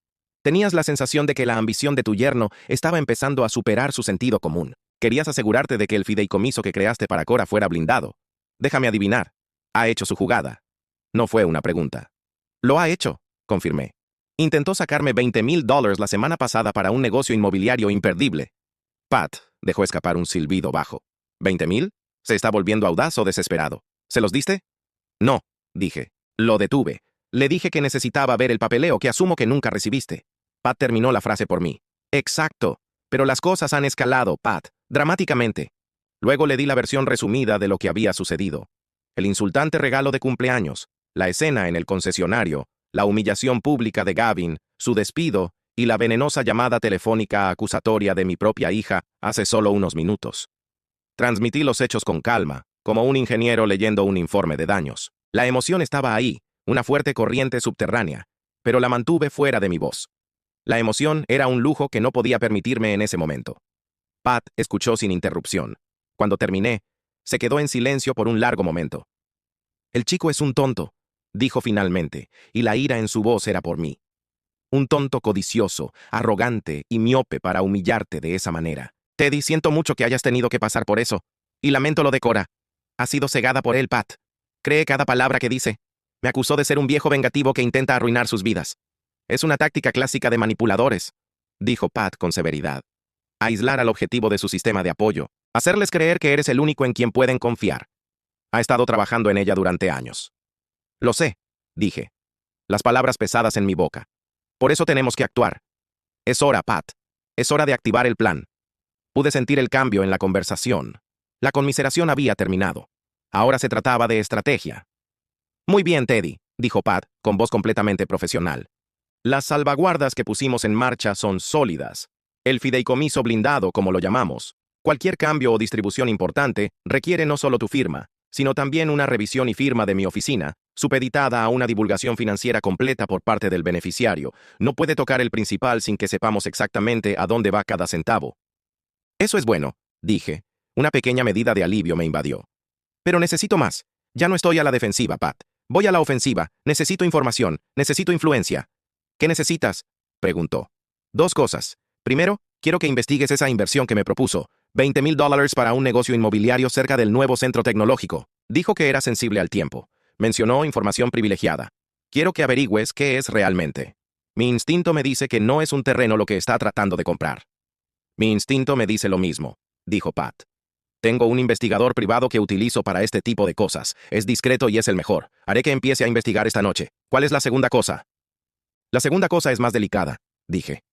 Tenías la sensación de que la ambición de tu yerno estaba empezando a superar su sentido común. Querías asegurarte de que el fideicomiso que creaste para Cora fuera blindado. Déjame adivinar. Ha hecho su jugada. No fue una pregunta. Lo ha hecho, confirmé. Intentó sacarme $20,000 la semana pasada para un negocio inmobiliario imperdible. Pat dejó escapar un silbido bajo. ¿20,000? ¿Se está volviendo audaz o desesperado? ¿Se los diste? No, dije. Lo detuve. Le dije que necesitaba ver el papeleo que asumo que nunca recibiste. Pat terminó la frase por mí. Exacto. Pero las cosas han escalado, Pat, dramáticamente. Luego le di la versión resumida de lo que había sucedido. El insultante regalo de cumpleaños, la escena en el concesionario, la humillación pública de Gavin, su despido y la venenosa llamada telefónica acusatoria de mi propia hija hace solo unos minutos. Transmití los hechos con calma, como un ingeniero leyendo un informe de daños. La emoción estaba ahí, una fuerte corriente subterránea, pero la mantuve fuera de mi voz. La emoción era un lujo que no podía permitirme en ese momento. Pat escuchó sin interrupción. Cuando terminé, se quedó en silencio por un largo momento. El chico es un tonto, dijo finalmente, y la ira en su voz era por mí. Un tonto codicioso, arrogante y miope para humillarte de esa manera. Teddy, siento mucho que hayas tenido que pasar por eso. Y lamento lo de Cora. Has sido cegada por él, Pat. Cree cada palabra que dice. Me acusó de ser un viejo vengativo que intenta arruinar sus vidas. Es una táctica clásica de manipuladores, dijo Pat con severidad. Aislar al objetivo de su sistema de apoyo. Hacerles creer que eres el único en quien pueden confiar. Ha estado trabajando en ella durante años. Lo sé, dije. Las palabras pesadas en mi boca. Por eso tenemos que actuar. Es hora, Pat. Es hora de activar el plan. Pude sentir el cambio en la conversación. La conmiseración había terminado. Ahora se trataba de estrategia. Muy bien, Teddy, dijo Pat, con voz completamente profesional. Las salvaguardas que pusimos en marcha son sólidas. El fideicomiso blindado, como lo llamamos. Cualquier cambio o distribución importante requiere no solo tu firma, sino también una revisión y firma de mi oficina, supeditada a una divulgación financiera completa por parte del beneficiario. No puede tocar el principal sin que sepamos exactamente a dónde va cada centavo. Eso es bueno, dije. Una pequeña medida de alivio me invadió. Pero necesito más. Ya no estoy a la defensiva, Pat. Voy a la ofensiva. Necesito información. Necesito influencia. ¿Qué necesitas?, preguntó. 2 cosas. Primero, quiero que investigues esa inversión que me propuso. $20,000 para un negocio inmobiliario cerca del nuevo centro tecnológico. Dijo que era sensible al tiempo. Mencionó información privilegiada. Quiero que averigües qué es realmente. Mi instinto me dice que no es un terreno lo que está tratando de comprar. Mi instinto me dice lo mismo, dijo Pat. Tengo un investigador privado que utilizo para este tipo de cosas. Es discreto y es el mejor. Haré que empiece a investigar esta noche. ¿Cuál es la segunda cosa? La segunda cosa es más delicada, dije.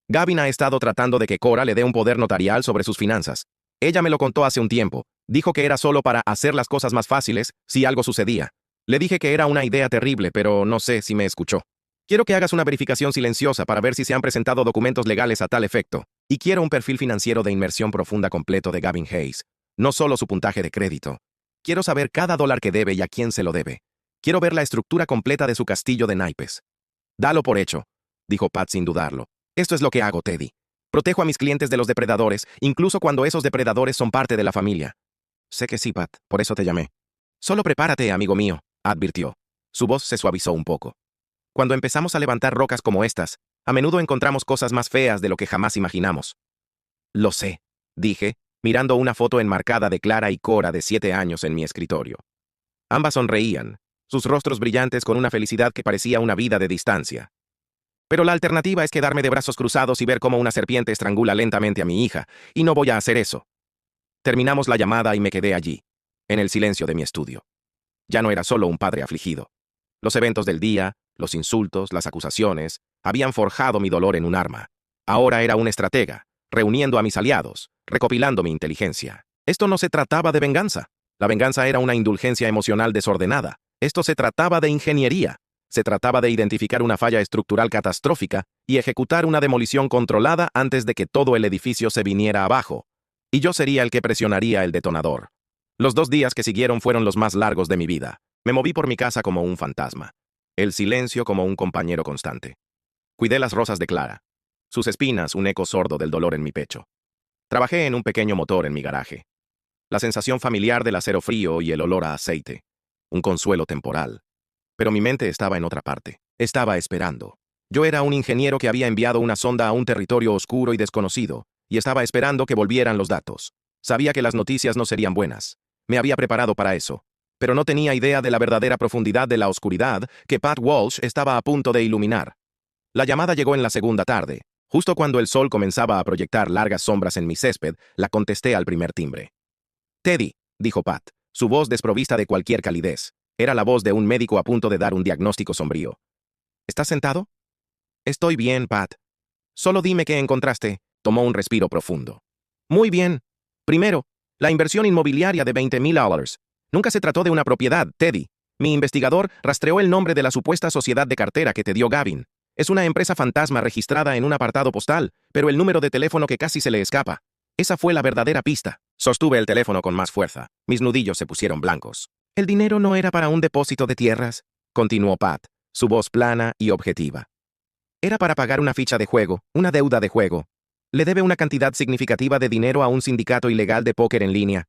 Gavin ha estado tratando de que Cora le dé un poder notarial sobre sus finanzas. Ella me lo contó hace un tiempo. Dijo que era solo para hacer las cosas más fáciles si algo sucedía. Le dije que era una idea terrible, pero no sé si me escuchó. Quiero que hagas una verificación silenciosa para ver si se han presentado documentos legales a tal efecto. Y quiero un perfil financiero de inmersión profunda completo de Gavin Hayes. No solo su puntaje de crédito. Quiero saber cada dólar que debe y a quién se lo debe. Quiero ver la estructura completa de su castillo de naipes. Dalo por hecho, dijo Pat sin dudarlo. Esto es lo que hago, Teddy. Protejo a mis clientes de los depredadores, incluso cuando esos depredadores son parte de la familia. Sé que sí, Pat, por eso te llamé. Solo prepárate, amigo mío, advirtió. Su voz se suavizó un poco. Cuando empezamos a levantar rocas como estas, a menudo encontramos cosas más feas de lo que jamás imaginamos. Lo sé, dije, mirando una foto enmarcada de Clara y Cora de 7 años en mi escritorio. Ambas sonreían, sus rostros brillantes con una felicidad que parecía una vida de distancia. Pero la alternativa es quedarme de brazos cruzados y ver cómo una serpiente estrangula lentamente a mi hija, y no voy a hacer eso. Terminamos la llamada y me quedé allí, en el silencio de mi estudio. Ya no era solo un padre afligido. Los eventos del día, los insultos, las acusaciones, habían forjado mi dolor en un arma. Ahora era un estratega, reuniendo a mis aliados, recopilando mi inteligencia. Esto no se trataba de venganza. La venganza era una indulgencia emocional desordenada. Esto se trataba de ingeniería. Se trataba de identificar una falla estructural catastrófica y ejecutar una demolición controlada antes de que todo el edificio se viniera abajo. Y yo sería el que presionaría el detonador. Los 2 días que siguieron fueron los más largos de mi vida. Me moví por mi casa como un fantasma. El silencio como un compañero constante. Cuidé las rosas de Clara. Sus espinas, un eco sordo del dolor en mi pecho. Trabajé en un pequeño motor en mi garaje. La sensación familiar del acero frío y el olor a aceite. Un consuelo temporal. Pero mi mente estaba en otra parte. Estaba esperando. Yo era un ingeniero que había enviado una sonda a un territorio oscuro y desconocido, y estaba esperando que volvieran los datos. Sabía que las noticias no serían buenas. Me había preparado para eso. Pero no tenía idea de la verdadera profundidad de la oscuridad que Pat Walsh estaba a punto de iluminar. La llamada llegó en la segunda tarde. Justo cuando el sol comenzaba a proyectar largas sombras en mi césped, la contesté al primer timbre. «Teddy», dijo Pat, su voz desprovista de cualquier calidez. Era la voz de un médico a punto de dar un diagnóstico sombrío. «¿Estás sentado?» «Estoy bien, Pat. Solo dime qué encontraste». Tomó un respiro profundo. «Muy bien. Primero, la inversión inmobiliaria de $20,000. Nunca se trató de una propiedad, Teddy. Mi investigador rastreó el nombre de la supuesta sociedad de cartera que te dio Gavin. Es una empresa fantasma registrada en un apartado postal, pero el número de teléfono que casi se le escapa. Esa fue la verdadera pista». Sostuve el teléfono con más fuerza. Mis nudillos se pusieron blancos. «El dinero no era para un depósito de tierras», continuó Pat, su voz plana y objetiva. «Era para pagar una ficha de juego, una deuda de juego. Le debe una cantidad significativa de dinero a un sindicato ilegal de póker en línea.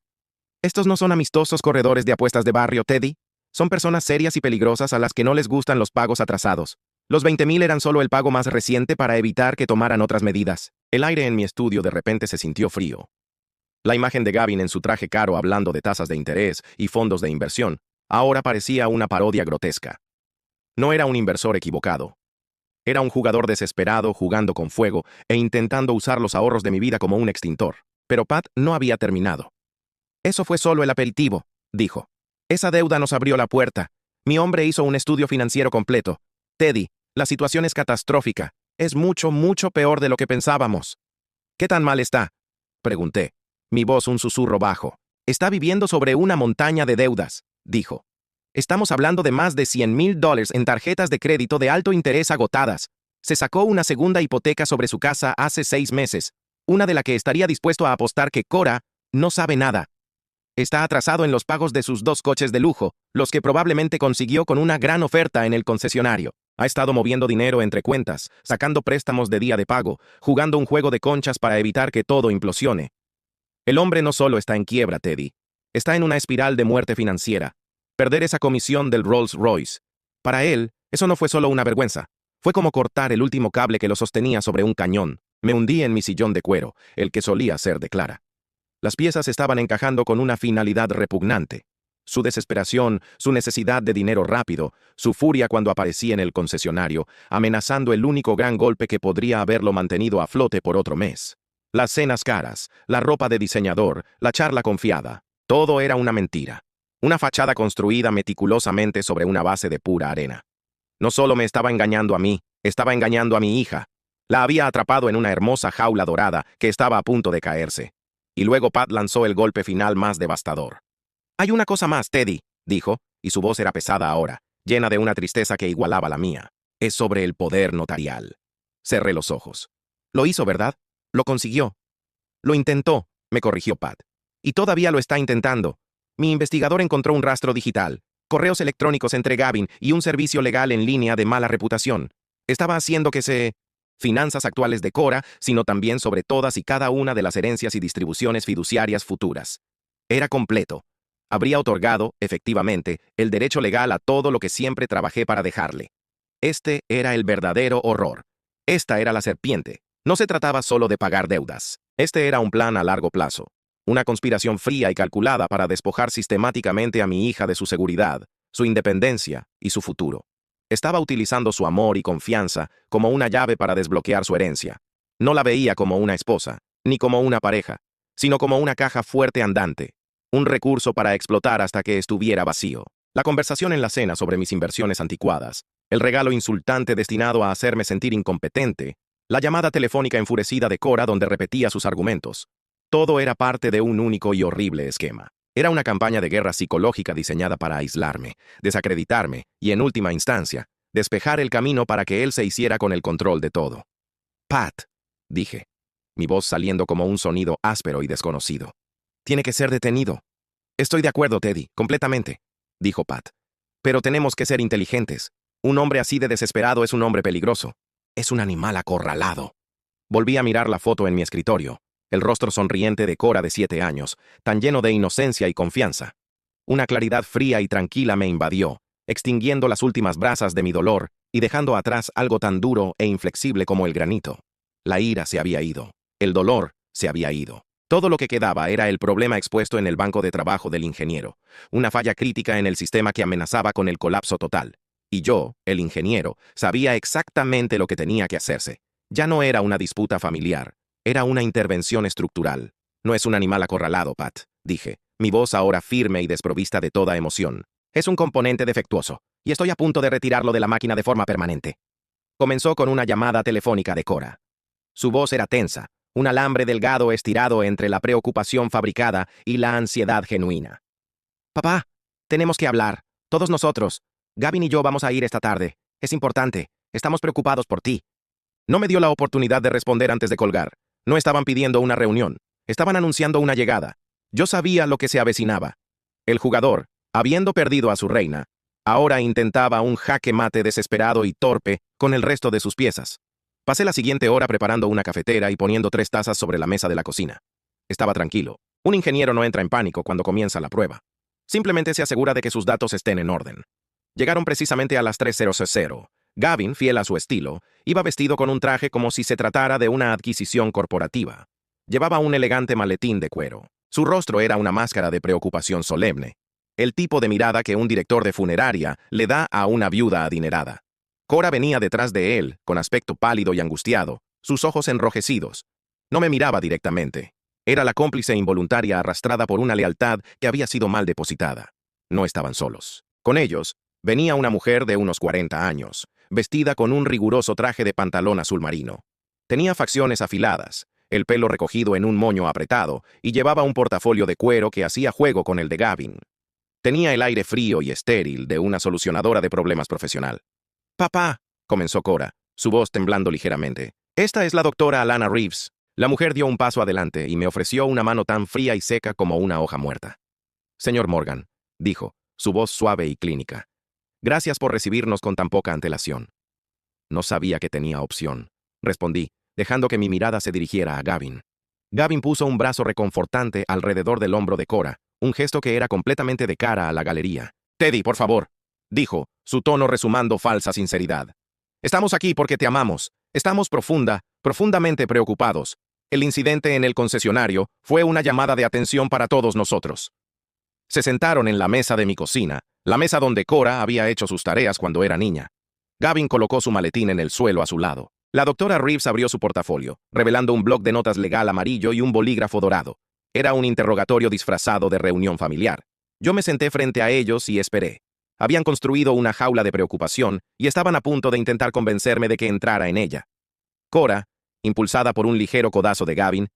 Estos no son amistosos corredores de apuestas de barrio, Teddy. Son personas serias y peligrosas a las que no les gustan los pagos atrasados. Los 20,000 eran solo el pago más reciente para evitar que tomaran otras medidas». El aire en mi estudio de repente se sintió frío. La imagen de Gavin en su traje caro hablando de tasas de interés y fondos de inversión ahora parecía una parodia grotesca. No era un inversor equivocado. Era un jugador desesperado jugando con fuego e intentando usar los ahorros de mi vida como un extintor. Pero Pat no había terminado. «Eso fue solo el aperitivo», dijo. «Esa deuda nos abrió la puerta. Mi hombre hizo un estudio financiero completo. Teddy, la situación es catastrófica. Es mucho, mucho peor de lo que pensábamos». «¿Qué tan mal está?», pregunté. Mi voz un susurro bajo. «Está viviendo sobre una montaña de deudas», dijo. «Estamos hablando de más de $100,000 en tarjetas de crédito de alto interés agotadas. Se sacó una segunda hipoteca sobre su casa hace 6 meses, una de la que estaría dispuesto a apostar que Cora no sabe nada. Está atrasado en los pagos de sus 2 coches de lujo, los que probablemente consiguió con una gran oferta en el concesionario. Ha estado moviendo dinero entre cuentas, sacando préstamos de día de pago, jugando un juego de conchas para evitar que todo implosione. El hombre no solo está en quiebra, Teddy. Está en una espiral de muerte financiera. Perder esa comisión del Rolls Royce. Para él, eso no fue solo una vergüenza. Fue como cortar el último cable que lo sostenía sobre un cañón. Me hundí en mi sillón de cuero, el que solía ser de Clara. Las piezas estaban encajando con una finalidad repugnante. Su desesperación, su necesidad de dinero rápido, su furia cuando aparecía en el concesionario, amenazando el único gran golpe que podría haberlo mantenido a flote por otro mes. Las cenas caras, la ropa de diseñador, la charla confiada. Todo era una mentira. Una fachada construida meticulosamente sobre una base de pura arena. No solo me estaba engañando a mí, estaba engañando a mi hija. La había atrapado en una hermosa jaula dorada que estaba a punto de caerse. Y luego Pat lanzó el golpe final más devastador. «Hay una cosa más, Teddy», dijo, y su voz era pesada ahora, llena de una tristeza que igualaba la mía. «Es sobre el poder notarial». Cerré los ojos. «Lo hizo, ¿verdad? Lo consiguió». «Lo intentó», me corrigió Pat. «Y todavía lo está intentando. Mi investigador encontró un rastro digital, correos electrónicos entre Gavin y un servicio legal en línea de mala reputación. Estaba haciendo que se... finanzas actuales de Cora, sino también sobre todas y cada una de las herencias y distribuciones fiduciarias futuras. Era completo. Habría otorgado, efectivamente, el derecho legal a todo lo que siempre trabajé para dejarle. Este era el verdadero horror. Esta era la serpiente. No se trataba solo de pagar deudas. Este era un plan a largo plazo. Una conspiración fría y calculada para despojar sistemáticamente a mi hija de su seguridad, su independencia y su futuro. Estaba utilizando su amor y confianza como una llave para desbloquear su herencia. No la veía como una esposa, ni como una pareja, sino como una caja fuerte andante, un recurso para explotar hasta que estuviera vacío. La conversación en la cena sobre mis inversiones anticuadas, el regalo insultante destinado a hacerme sentir incompetente, la llamada telefónica enfurecida de Cora donde repetía sus argumentos. Todo era parte de un único y horrible esquema. Era una campaña de guerra psicológica diseñada para aislarme, desacreditarme y, en última instancia, despejar el camino para que él se hiciera con el control de todo. «Pat», dije, mi voz saliendo como un sonido áspero y desconocido. «Tiene que ser detenido». Estoy de acuerdo, Teddy, completamente, dijo Pat. Pero tenemos que ser inteligentes. Un hombre así de desesperado es un hombre peligroso. Es un animal acorralado. Volví a mirar la foto en mi escritorio. El rostro sonriente de Cora de 7 años, tan lleno de inocencia y confianza. Una claridad fría y tranquila me invadió, extinguiendo las últimas brasas de mi dolor y dejando atrás algo tan duro e inflexible como el granito. La ira se había ido. El dolor se había ido. Todo lo que quedaba era el problema expuesto en el banco de trabajo del ingeniero, una falla crítica en el sistema que amenazaba con el colapso total. Y yo, el ingeniero, sabía exactamente lo que tenía que hacerse. Ya no era una disputa familiar, era una intervención estructural. No es un animal acorralado, Pat, dije, mi voz ahora firme y desprovista de toda emoción. Es un componente defectuoso, y estoy a punto de retirarlo de la máquina de forma permanente. Comenzó con una llamada telefónica de Cora. Su voz era tensa, un alambre delgado estirado entre la preocupación fabricada y la ansiedad genuina. Papá, tenemos que hablar. Todos nosotros. Gavin y yo vamos a ir esta tarde. Es importante. Estamos preocupados por ti. No me dio la oportunidad de responder antes de colgar. No estaban pidiendo una reunión. Estaban anunciando una llegada. Yo sabía lo que se avecinaba. El jugador, habiendo perdido a su reina, ahora intentaba un jaque mate desesperado y torpe con el resto de sus piezas. Pasé la siguiente hora preparando una cafetera y poniendo 3 tazas sobre la mesa de la cocina. Estaba tranquilo. Un ingeniero no entra en pánico cuando comienza la prueba. Simplemente se asegura de que sus datos estén en orden. Llegaron precisamente a las 3:00. Gavin, fiel a su estilo, iba vestido con un traje como si se tratara de una adquisición corporativa. Llevaba un elegante maletín de cuero. Su rostro era una máscara de preocupación solemne. El tipo de mirada que un director de funeraria le da a una viuda adinerada. Cora venía detrás de él, con aspecto pálido y angustiado, sus ojos enrojecidos. No me miraba directamente. Era la cómplice involuntaria arrastrada por una lealtad que había sido mal depositada. No estaban solos. Con ellos, venía una mujer de unos 40 años, vestida con un riguroso traje de pantalón azul marino. Tenía facciones afiladas, el pelo recogido en un moño apretado, y llevaba un portafolio de cuero que hacía juego con el de Gavin. Tenía el aire frío y estéril de una solucionadora de problemas profesional. «Papá», comenzó Cora, su voz temblando ligeramente. «Esta es la doctora Alana Reeves». La mujer dio un paso adelante y me ofreció una mano tan fría y seca como una hoja muerta. «Señor Morgan», dijo, su voz suave y clínica. «Gracias por recibirnos con tan poca antelación». «No sabía que tenía opción», respondí, dejando que mi mirada se dirigiera a Gavin. Gavin puso un brazo reconfortante alrededor del hombro de Cora, un gesto que era completamente de cara a la galería. «Teddy, por favor», dijo, su tono resumando falsa sinceridad. «Estamos aquí porque te amamos. Estamos profundamente preocupados. El incidente en el concesionario fue una llamada de atención para todos nosotros». Se sentaron en la mesa de mi cocina, la mesa donde Cora había hecho sus tareas cuando era niña. Gavin colocó su maletín en el suelo a su lado. La doctora Reeves abrió su portafolio, revelando un bloc de notas legal amarillo y un bolígrafo dorado. Era un interrogatorio disfrazado de reunión familiar. Yo me senté frente a ellos y esperé. Habían construido una jaula de preocupación y estaban a punto de intentar convencerme de que entrara en ella. Cora, impulsada por un ligero codazo de Gavin,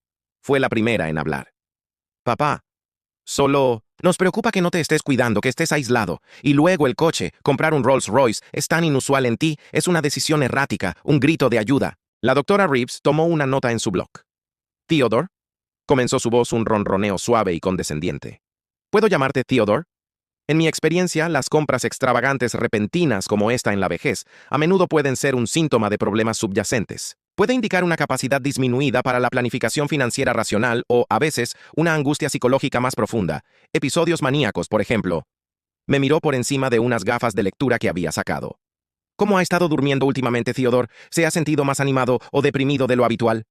fue la primera en hablar. «Papá, solo nos preocupa que no te estés cuidando, que estés aislado. Y luego el coche, comprar un Rolls Royce, es tan inusual en ti, es una decisión errática, un grito de ayuda». La doctora Reeves tomó una nota en su blog. «Theodore», comenzó su voz un ronroneo suave y condescendiente. «¿Puedo llamarte Theodore? En mi experiencia, las compras extravagantes repentinas como esta en la vejez a menudo pueden ser un síntoma de problemas subyacentes. Puede indicar una capacidad disminuida para la planificación financiera racional o, a veces, una angustia psicológica más profunda. Episodios maníacos, por ejemplo». Me miró por encima de unas gafas de lectura que había sacado. «¿Cómo ha estado durmiendo últimamente, Theodore? ¿Se ha sentido más animado o deprimido de lo habitual?»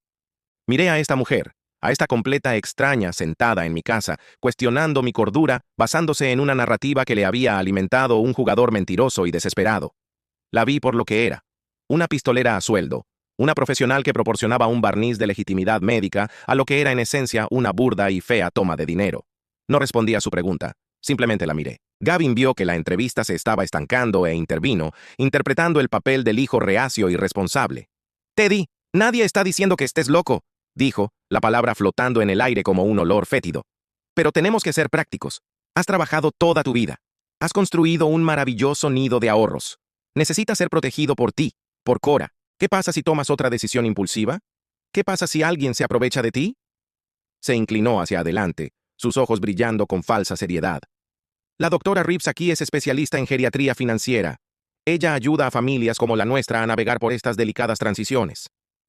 Miré a esta mujer, a esta completa extraña sentada en mi casa, cuestionando mi cordura, basándose en una narrativa que le había alimentado un jugador mentiroso y desesperado. La vi por lo que era: una pistolera a sueldo, una profesional que proporcionaba un barniz de legitimidad médica a lo que era en esencia una burda y fea toma de dinero. No respondí a su pregunta, simplemente la miré. Gavin vio que la entrevista se estaba estancando e intervino, interpretando el papel del hijo reacio y responsable. «Teddy, nadie está diciendo que estés loco», dijo, la palabra flotando en el aire como un olor fétido. «Pero tenemos que ser prácticos. Has trabajado toda tu vida. Has construido un maravilloso nido de ahorros. Necesitas ser protegido por ti, por Cora. ¿Qué pasa si tomas otra decisión impulsiva? ¿Qué pasa si alguien se aprovecha de ti?» Se inclinó hacia adelante, sus ojos brillando con falsa seriedad. La doctora Reeves aquí es especialista en geriatría financiera. Ella ayuda a familias como la nuestra a navegar por estas delicadas transiciones.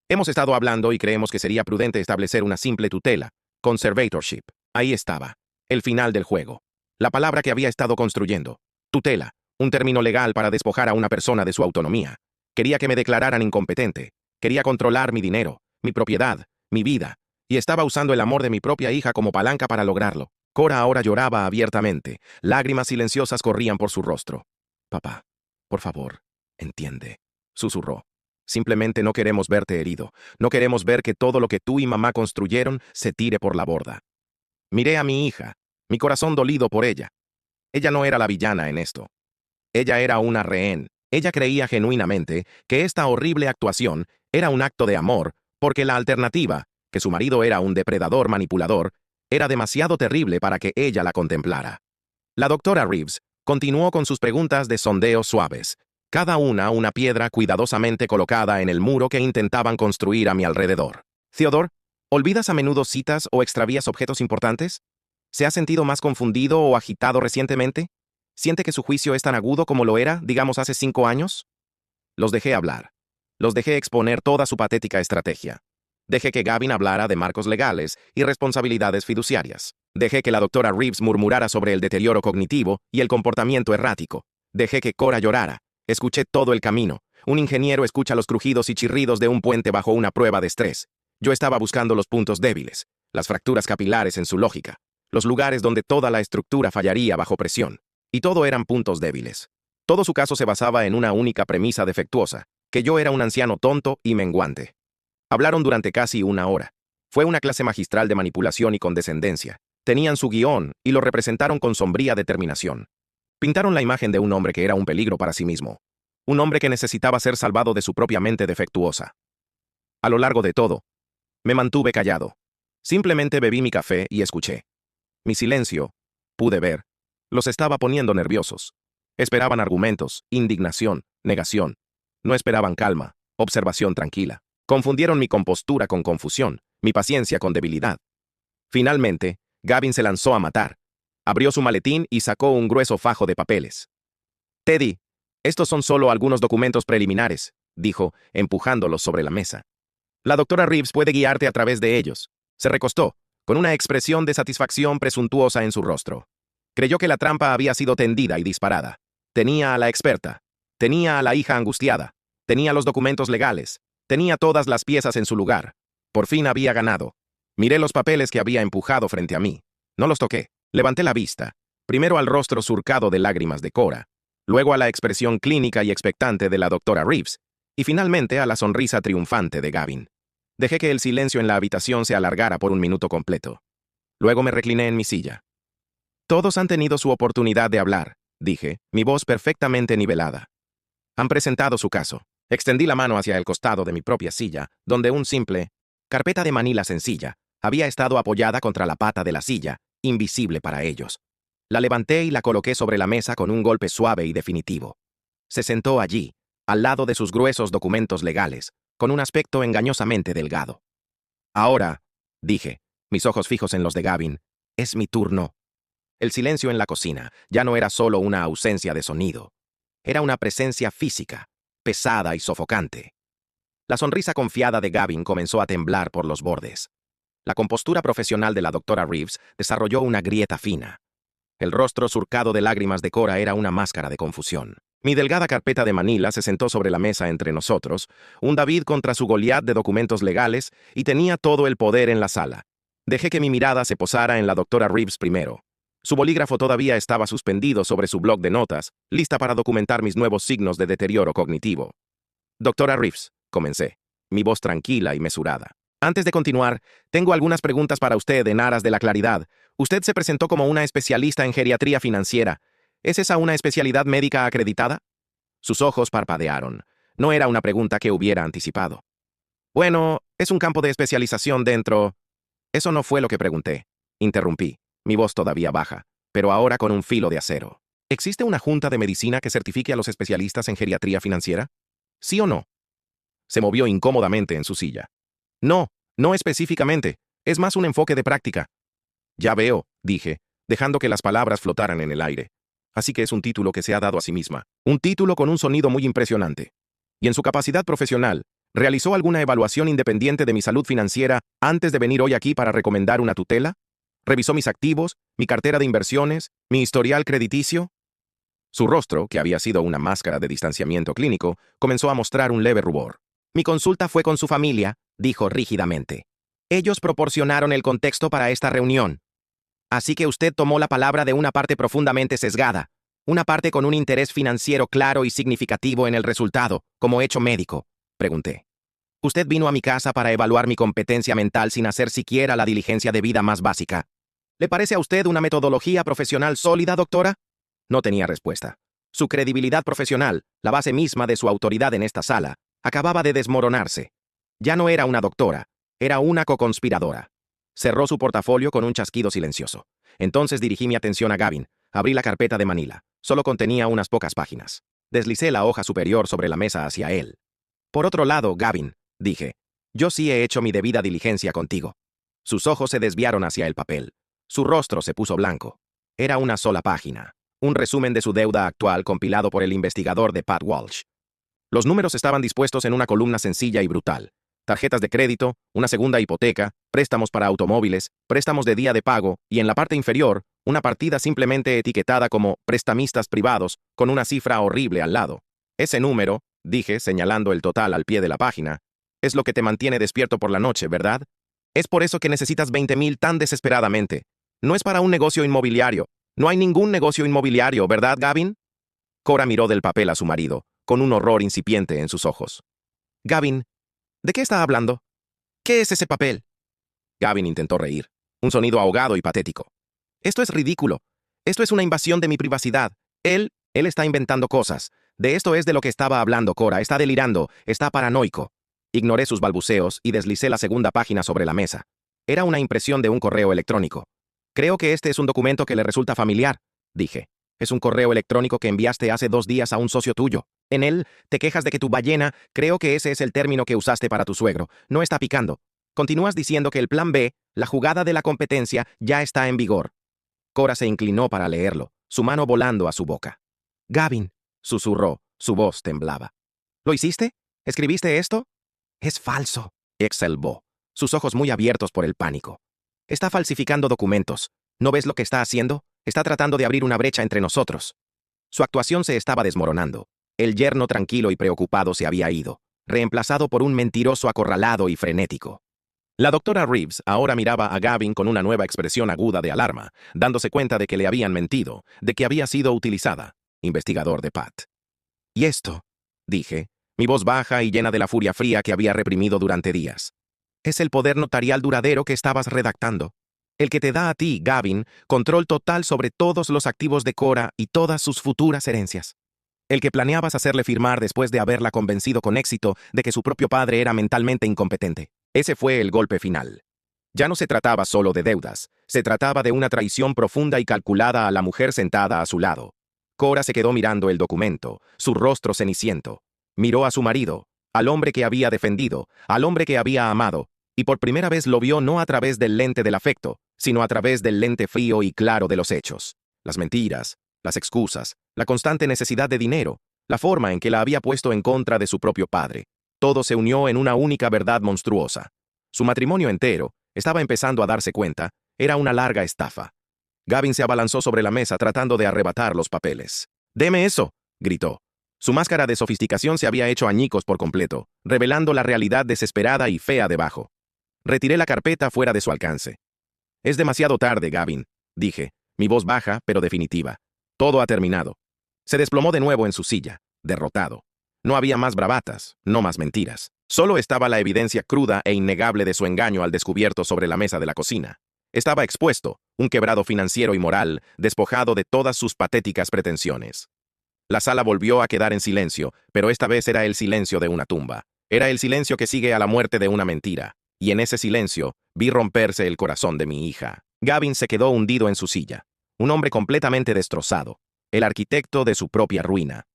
Hemos estado hablando y creemos que sería prudente establecer una simple tutela, conservatorship. Ahí estaba, el final del juego. La palabra que había estado construyendo. Tutela, un término legal para despojar a una persona de su autonomía. Quería que me declararan incompetente. Quería controlar mi dinero, mi propiedad, mi vida. Y estaba usando el amor de mi propia hija como palanca para lograrlo. Cora ahora lloraba abiertamente. Lágrimas silenciosas corrían por su rostro. Papá, por favor, entiende, susurró. Simplemente no queremos verte herido. No queremos ver que todo lo que tú y mamá construyeron se tire por la borda. Miré a mi hija, mi corazón dolido por ella. Ella no era la villana en esto. Ella era una rehén. Ella creía genuinamente que esta horrible actuación era un acto de amor, porque la alternativa, que su marido era un depredador manipulador, era demasiado terrible para que ella la contemplara. La doctora Reeves continuó con sus preguntas de sondeo suaves, cada una piedra cuidadosamente colocada en el muro que intentaban construir a mi alrededor. Theodore, ¿olvidas a menudo citas o extravías objetos importantes? ¿Se ha sentido más confundido o agitado recientemente? ¿Siente que su juicio es tan agudo como lo era, digamos, hace 5 años? Los dejé hablar. Los dejé exponer toda su patética estrategia. Dejé que Gavin hablara de marcos legales y responsabilidades fiduciarias. Dejé que la doctora Reeves murmurara sobre el deterioro cognitivo y el comportamiento errático. Dejé que Cora llorara. Escuché todo el camino. Un ingeniero escucha los crujidos y chirridos de un puente bajo una prueba de estrés. Yo estaba buscando los puntos débiles, las fracturas capilares en su lógica, los lugares donde toda la estructura fallaría bajo presión. Y todo eran puntos débiles. Todo su caso se basaba en una única premisa defectuosa, que yo era un anciano tonto y menguante. Hablaron durante casi 1 hora. Fue una clase magistral de manipulación y condescendencia. Tenían su guión y lo representaron con sombría determinación. Pintaron la imagen de un hombre que era un peligro para sí mismo. Un hombre que necesitaba ser salvado de su propia mente defectuosa. A lo largo de todo, me mantuve callado. Simplemente bebí mi café y escuché. Mi silencio, pude ver, los estaba poniendo nerviosos. Esperaban argumentos, indignación, negación. No esperaban calma, observación tranquila. Confundieron mi compostura con confusión, mi paciencia con debilidad. Finalmente, Gavin se lanzó a matar. Abrió su maletín y sacó un grueso fajo de papeles. Teddy, estos son solo algunos documentos preliminares, dijo, empujándolos sobre la mesa. La doctora Reeves puede guiarte a través de ellos. Se recostó, con una expresión de satisfacción presuntuosa en su rostro. Creyó que la trampa había sido tendida y disparada. Tenía a la experta. Tenía a la hija angustiada. Tenía los documentos legales. Tenía todas las piezas en su lugar. Por fin había ganado. Miré los papeles que había empujado frente a mí. No los toqué. Levanté la vista. Primero al rostro surcado de lágrimas de Cora. Luego a la expresión clínica y expectante de la doctora Reeves. Y finalmente a la sonrisa triunfante de Gavin. Dejé que el silencio en la habitación se alargara por 1 minuto completo. Luego me recliné en mi silla. Todos han tenido su oportunidad de hablar, dije, mi voz perfectamente nivelada. Han presentado su caso. Extendí la mano hacia el costado de mi propia silla, donde un simple carpeta de manila sencilla había estado apoyada contra la pata de la silla, invisible para ellos. La levanté y la coloqué sobre la mesa con un golpe suave y definitivo. Se sentó allí, al lado de sus gruesos documentos legales, con un aspecto engañosamente delgado. Ahora, dije, mis ojos fijos en los de Gavin, es mi turno. El silencio en la cocina ya no era solo una ausencia de sonido. Era una presencia física, pesada y sofocante. La sonrisa confiada de Gavin comenzó a temblar por los bordes. La compostura profesional de la doctora Reeves desarrolló una grieta fina. El rostro surcado de lágrimas de Cora era una máscara de confusión. Mi delgada carpeta de manila se sentó sobre la mesa entre nosotros, un David contra su Goliat de documentos legales, y tenía todo el poder en la sala. Dejé que mi mirada se posara en la doctora Reeves primero. Su bolígrafo todavía estaba suspendido sobre su bloc de notas, lista para documentar mis nuevos signos de deterioro cognitivo. Doctora Reeves, comencé, mi voz tranquila y mesurada. Antes de continuar, tengo algunas preguntas para usted en aras de la claridad. Usted se presentó como una especialista en geriatría financiera. ¿Es esa una especialidad médica acreditada? Sus ojos parpadearon. No era una pregunta que hubiera anticipado. Bueno, es un campo de especialización dentro... Eso no fue lo que pregunté. Interrumpí, mi voz todavía baja, pero ahora con un filo de acero. ¿Existe una junta de medicina que certifique a los especialistas en geriatría financiera? ¿Sí o no? Se movió incómodamente en su silla. No, no específicamente. Es más un enfoque de práctica. Ya veo, dije, dejando que las palabras flotaran en el aire. Así que es un título que se ha dado a sí misma. Un título con un sonido muy impresionante. Y en su capacidad profesional, ¿realizó alguna evaluación independiente de mi salud financiera antes de venir hoy aquí para recomendar una tutela? ¿Revisó mis activos, mi cartera de inversiones, mi historial crediticio? Su rostro, que había sido una máscara de distanciamiento clínico, comenzó a mostrar un leve rubor. Mi consulta fue con su familia, dijo rígidamente. Ellos proporcionaron el contexto para esta reunión. Así que usted tomó la palabra de una parte profundamente sesgada, una parte con un interés financiero claro y significativo en el resultado, como hecho médico, pregunté. Usted vino a mi casa para evaluar mi competencia mental sin hacer siquiera la diligencia de vida más básica. ¿Le parece a usted una metodología profesional sólida, doctora? No tenía respuesta. Su credibilidad profesional, la base misma de su autoridad en esta sala, acababa de desmoronarse. Ya no era una doctora, era una coconspiradora. Cerró su portafolio con un chasquido silencioso. Entonces dirigí mi atención a Gavin. Abrí la carpeta de Manila. Solo contenía unas pocas páginas. Deslicé la hoja superior sobre la mesa hacia él. Por otro lado, Gavin, dije, yo sí he hecho mi debida diligencia contigo. Sus ojos se desviaron hacia el papel. Su rostro se puso blanco. Era una sola página. Un resumen de su deuda actual compilado por el investigador de Pat Walsh. Los números estaban dispuestos en una columna sencilla y brutal. Tarjetas de crédito, una segunda hipoteca, préstamos para automóviles, préstamos de día de pago y en la parte inferior, una partida simplemente etiquetada como prestamistas privados con una cifra horrible al lado. Ese número, dije, señalando el total al pie de la página, es lo que te mantiene despierto por la noche, ¿verdad? Es por eso que necesitas 20,000 tan desesperadamente. No es para un negocio inmobiliario. No hay ningún negocio inmobiliario, ¿verdad, Gavin? Cora miró del papel a su marido, con un horror incipiente en sus ojos. Gavin, ¿de qué está hablando? ¿Qué es ese papel? Gavin intentó reír, un sonido ahogado y patético. Esto es ridículo. Esto es una invasión de mi privacidad. Él está inventando cosas. De esto es de lo que estaba hablando Cora. Está delirando, está paranoico. Ignoré sus balbuceos y deslicé la segunda página sobre la mesa. Era una impresión de un correo electrónico. Creo que este es un documento que le resulta familiar, dije. Es un correo electrónico que enviaste hace 2 días a un socio tuyo. En él, te quejas de que tu ballena, creo que ese es el término que usaste para tu suegro, no está picando. Continúas diciendo que el plan B, la jugada de la competencia, ya está en vigor. Cora se inclinó para leerlo, su mano volando a su boca. Gavin, susurró, su voz temblaba. ¿Lo hiciste? ¿Escribiste esto? Es falso, exhaló, sus ojos muy abiertos por el pánico. Está falsificando documentos. ¿No ves lo que está haciendo? Está tratando de abrir una brecha entre nosotros. Su actuación se estaba desmoronando. El yerno tranquilo y preocupado se había ido, reemplazado por un mentiroso acorralado y frenético. La doctora Reeves ahora miraba a Gavin con una nueva expresión aguda de alarma, dándose cuenta de que le habían mentido, de que había sido utilizada. Investigador de Pat. ¿Y esto? Dije, mi voz baja y llena de la furia fría que había reprimido durante días. Es el poder notarial duradero que estabas redactando. El que te da a ti, Gavin, control total sobre todos los activos de Cora y todas sus futuras herencias. El que planeabas hacerle firmar después de haberla convencido con éxito de que su propio padre era mentalmente incompetente. Ese fue el golpe final. Ya no se trataba solo de deudas, se trataba de una traición profunda y calculada a la mujer sentada a su lado. Cora se quedó mirando el documento, su rostro ceniciento. Miró a su marido, al hombre que había defendido, al hombre que había amado, y por primera vez lo vio no a través del lente del afecto, sino a través del lente frío y claro de los hechos. Las mentiras, las excusas, la constante necesidad de dinero, la forma en que la había puesto en contra de su propio padre. Todo se unió en una única verdad monstruosa. Su matrimonio entero, estaba empezando a darse cuenta, era una larga estafa. Gavin se abalanzó sobre la mesa tratando de arrebatar los papeles. «¡Deme eso!», gritó. Su máscara de sofisticación se había hecho añicos por completo, revelando la realidad desesperada y fea debajo. Retiré la carpeta fuera de su alcance. «Es demasiado tarde, Gavin», dije, mi voz baja pero definitiva. «Todo ha terminado». Se desplomó de nuevo en su silla, derrotado. No había más bravatas, no más mentiras. Solo estaba la evidencia cruda e innegable de su engaño al descubierto sobre la mesa de la cocina. Estaba expuesto, un quebrado financiero y moral, despojado de todas sus patéticas pretensiones. La sala volvió a quedar en silencio, pero esta vez era el silencio de una tumba. Era el silencio que sigue a la muerte de una mentira. Y en ese silencio, vi romperse el corazón de mi hija. Gavin se quedó hundido en su silla. Un hombre completamente destrozado. El arquitecto de su propia ruina.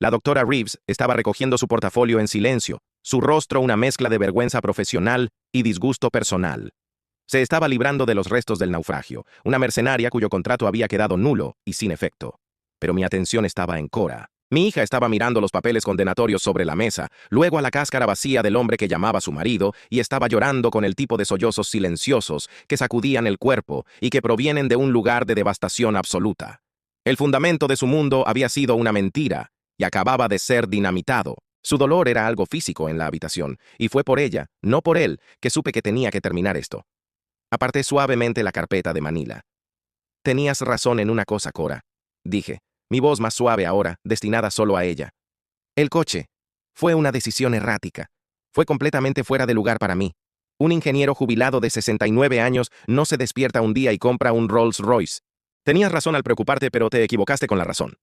La doctora Reeves estaba recogiendo su portafolio en silencio, su rostro una mezcla de vergüenza profesional y disgusto personal. Se estaba librando de los restos del naufragio, una mercenaria cuyo contrato había quedado nulo y sin efecto. Pero mi atención estaba en Cora. Mi hija estaba mirando los papeles condenatorios sobre la mesa, luego a la cáscara vacía del hombre que llamaba su marido, y estaba llorando con el tipo de sollozos silenciosos que sacudían el cuerpo y que provienen de un lugar de devastación absoluta. El fundamento de su mundo había sido una mentira y acababa de ser dinamitado. Su dolor era algo físico en la habitación, y fue por ella, no por él, que supe que tenía que terminar esto. Aparté suavemente la carpeta de Manila. Tenías razón en una cosa, Cora, dije, mi voz más suave ahora, destinada solo a ella. El coche. Fue una decisión errática. Fue completamente fuera de lugar para mí. Un ingeniero jubilado de 69 años no se despierta un día y compra un Rolls Royce. Tenías razón al preocuparte, pero te equivocaste con la razón.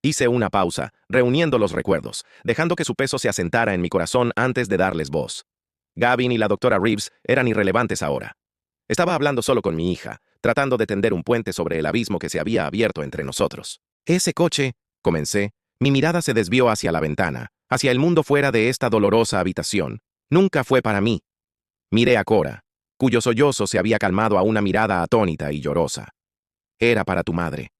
Hice una pausa, reuniendo los recuerdos, dejando que su peso se asentara en mi corazón antes de darles voz. Gavin y la doctora Reeves eran irrelevantes ahora. Estaba hablando solo con mi hija, tratando de tender un puente sobre el abismo que se había abierto entre nosotros. Ese coche, comencé, mi mirada se desvió hacia la ventana, hacia el mundo fuera de esta dolorosa habitación. Nunca fue para mí. Miré a Cora, cuyo sollozo se había calmado a una mirada atónita y llorosa. Era para tu madre.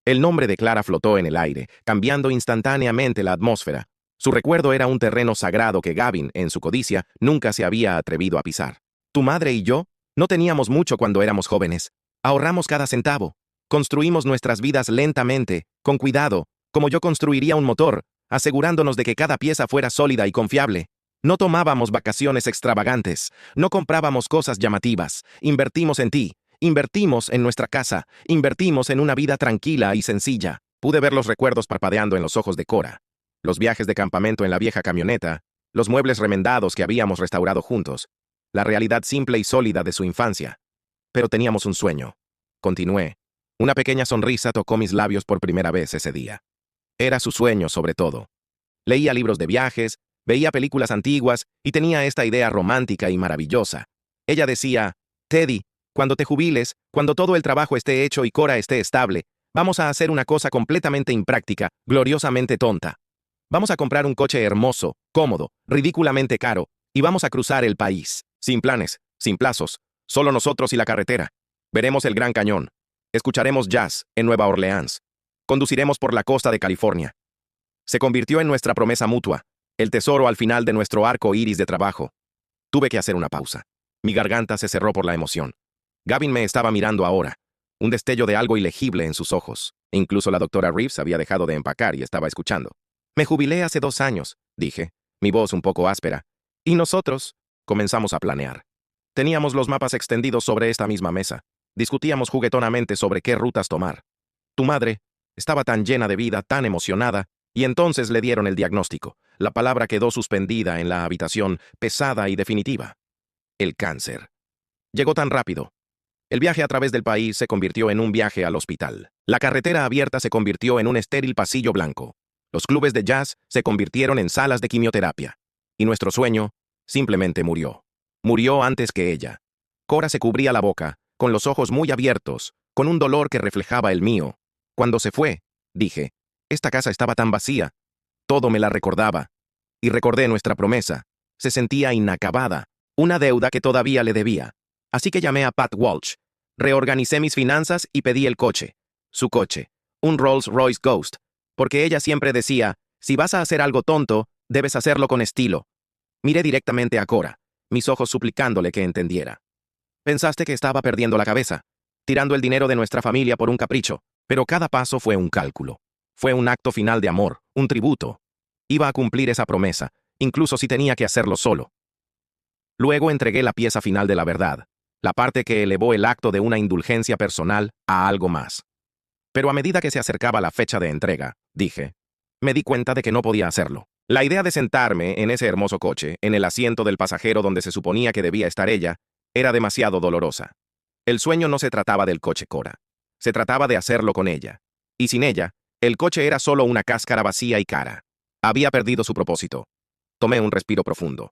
El nombre de Clara flotó en el aire, cambiando instantáneamente la atmósfera. Su recuerdo era un terreno sagrado que Gavin, en su codicia, nunca se había atrevido a pisar. Tu madre y yo no teníamos mucho cuando éramos jóvenes. Ahorramos cada centavo. Construimos nuestras vidas lentamente, con cuidado, como yo construiría un motor, asegurándonos de que cada pieza fuera sólida y confiable. No tomábamos vacaciones extravagantes, no comprábamos cosas llamativas, invertimos en ti, invertimos en nuestra casa, invertimos en una vida tranquila y sencilla. Pude ver los recuerdos parpadeando en los ojos de Cora. Los viajes de campamento en la vieja camioneta, los muebles remendados que habíamos restaurado juntos, la realidad simple y sólida de su infancia. Pero teníamos un sueño. Continué. Una pequeña sonrisa tocó mis labios por primera vez ese día. Era su sueño, sobre todo. Leía libros de viajes, veía películas antiguas y tenía esta idea romántica y maravillosa. Ella decía, Teddy, cuando te jubiles, cuando todo el trabajo esté hecho y Cora esté estable, vamos a hacer una cosa completamente impráctica, gloriosamente tonta. Vamos a comprar un coche hermoso, cómodo, ridículamente caro, y vamos a cruzar el país. Sin planes, sin plazos, solo nosotros y la carretera. Veremos el Gran Cañón. Escucharemos jazz en Nueva Orleans. Conduciremos por la costa de California. Se convirtió en nuestra promesa mutua, el tesoro al final de nuestro arco iris de trabajo. Tuve que hacer una pausa. Mi garganta se cerró por la emoción. Gavin me estaba mirando ahora, un destello de algo ilegible en sus ojos. Incluso la doctora Reeves había dejado de empacar y estaba escuchando. Me jubilé hace 2 años, dije, mi voz un poco áspera. Y nosotros comenzamos a planear. Teníamos los mapas extendidos sobre esta misma mesa. Discutíamos juguetonamente sobre qué rutas tomar. Tu madre estaba tan llena de vida, tan emocionada, y entonces le dieron el diagnóstico. La palabra quedó suspendida en la habitación, pesada y definitiva. El cáncer. Llegó tan rápido. El viaje a través del país se convirtió en un viaje al hospital. La carretera abierta se convirtió en un estéril pasillo blanco. Los clubes de jazz se convirtieron en salas de quimioterapia. Y nuestro sueño simplemente murió. Murió antes que ella. Cora se cubría la boca, con los ojos muy abiertos, con un dolor que reflejaba el mío. Cuando se fue, dije, esta casa estaba tan vacía. Todo me la recordaba. Y recordé nuestra promesa. Se sentía inacabada, una deuda que todavía le debía. Así que llamé a Pat Walsh. Reorganicé mis finanzas y pedí el coche. Su coche. Un Rolls Royce Ghost. Porque ella siempre decía, si vas a hacer algo tonto, debes hacerlo con estilo. Miré directamente a Cora, mis ojos suplicándole que entendiera. Pensaste que estaba perdiendo la cabeza, tirando el dinero de nuestra familia por un capricho, pero cada paso fue un cálculo. Fue un acto final de amor, un tributo. Iba a cumplir esa promesa, incluso si tenía que hacerlo solo. Luego entregué la pieza final de la verdad, la parte que elevó el acto de una indulgencia personal a algo más. Pero a medida que se acercaba la fecha de entrega, dije, me di cuenta de que no podía hacerlo. La idea de sentarme en ese hermoso coche, en el asiento del pasajero donde se suponía que debía estar ella, era demasiado dolorosa. El sueño no se trataba del coche, Cora. Se trataba de hacerlo con ella. Y sin ella, el coche era solo una cáscara vacía y cara. Había perdido su propósito. Tomé un respiro profundo.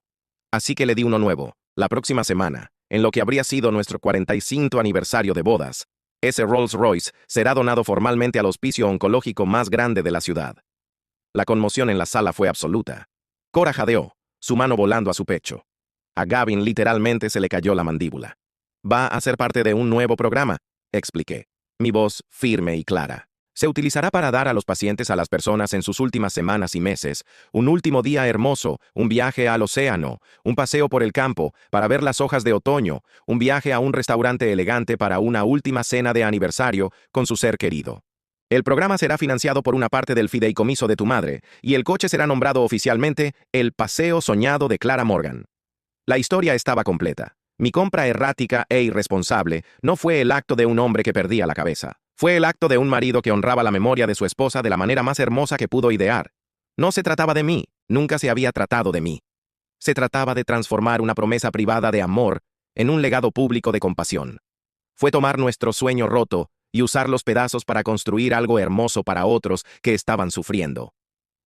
Así que le di uno nuevo, la próxima semana, en lo que habría sido nuestro 45 aniversario de bodas. Ese Rolls Royce será donado formalmente al hospicio oncológico más grande de la ciudad. La conmoción en la sala fue absoluta. Cora jadeó, su mano volando a su pecho. A Gavin literalmente se le cayó la mandíbula. Va a ser parte de un nuevo programa, expliqué. Mi voz firme y clara. Se utilizará para dar a los pacientes a las personas en sus últimas semanas y meses un último día hermoso, un viaje al océano, un paseo por el campo para ver las hojas de otoño, un viaje a un restaurante elegante para una última cena de aniversario con su ser querido. El programa será financiado por una parte del fideicomiso de tu madre y el coche será nombrado oficialmente El Paseo Soñado de Clara Morgan. La historia estaba completa. Mi compra errática e irresponsable no fue el acto de un hombre que perdía la cabeza. Fue el acto de un marido que honraba la memoria de su esposa de la manera más hermosa que pudo idear. No se trataba de mí, nunca se había tratado de mí. Se trataba de transformar una promesa privada de amor en un legado público de compasión. Fue tomar nuestro sueño roto y usar los pedazos para construir algo hermoso para otros que estaban sufriendo.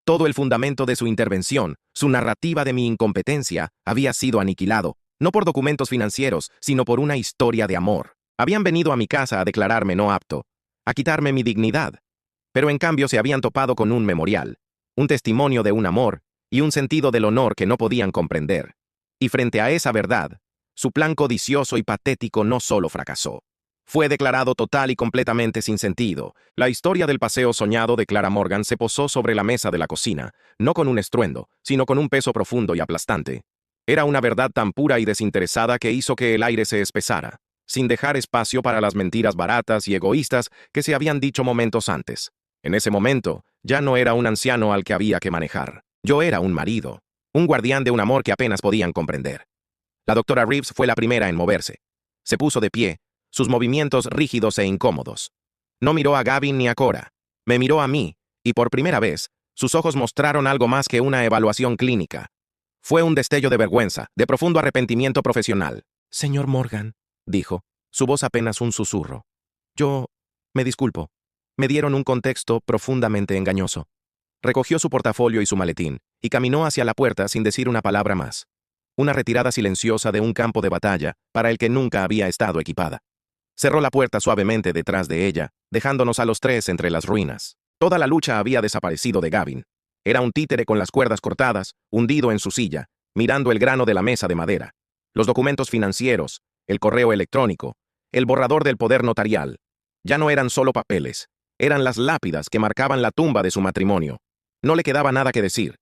Todo el fundamento de su intervención, su narrativa de mi incompetencia, había sido aniquilado, no por documentos financieros, sino por una historia de amor. Habían venido a mi casa a declararme no apto, a quitarme mi dignidad, pero en cambio se habían topado con un memorial, un testimonio de un amor y un sentido del honor que no podían comprender. Y frente a esa verdad, su plan codicioso y patético no solo fracasó. Fue declarado total y completamente sin sentido. La historia del paseo soñado de Clara Morgan se posó sobre la mesa de la cocina, no con un estruendo, sino con un peso profundo y aplastante. Era una verdad tan pura y desinteresada que hizo que el aire se espesara, sin dejar espacio para las mentiras baratas y egoístas que se habían dicho momentos antes. En ese momento, ya no era un anciano al que había que manejar. Yo era un marido, un guardián de un amor que apenas podían comprender. La doctora Reeves fue la primera en moverse. Se puso de pie, sus movimientos rígidos e incómodos. No miró a Gavin ni a Cora. Me miró a mí, y por primera vez, sus ojos mostraron algo más que una evaluación clínica. Fue un destello de vergüenza, de profundo arrepentimiento profesional. Señor Morgan, dijo, su voz apenas un susurro. Me disculpo. Me dieron un contexto profundamente engañoso. Recogió su portafolio y su maletín, y caminó hacia la puerta sin decir una palabra más. Una retirada silenciosa de un campo de batalla para el que nunca había estado equipada. Cerró la puerta suavemente detrás de ella, dejándonos a los tres entre las ruinas. Toda la lucha había desaparecido de Gavin. Era un títere con las cuerdas cortadas, hundido en su silla, mirando el grano de la mesa de madera. Los documentos financieros, el correo electrónico, el borrador del poder notarial. Ya no eran solo papeles, eran las lápidas que marcaban la tumba de su matrimonio. No le quedaba nada que decir.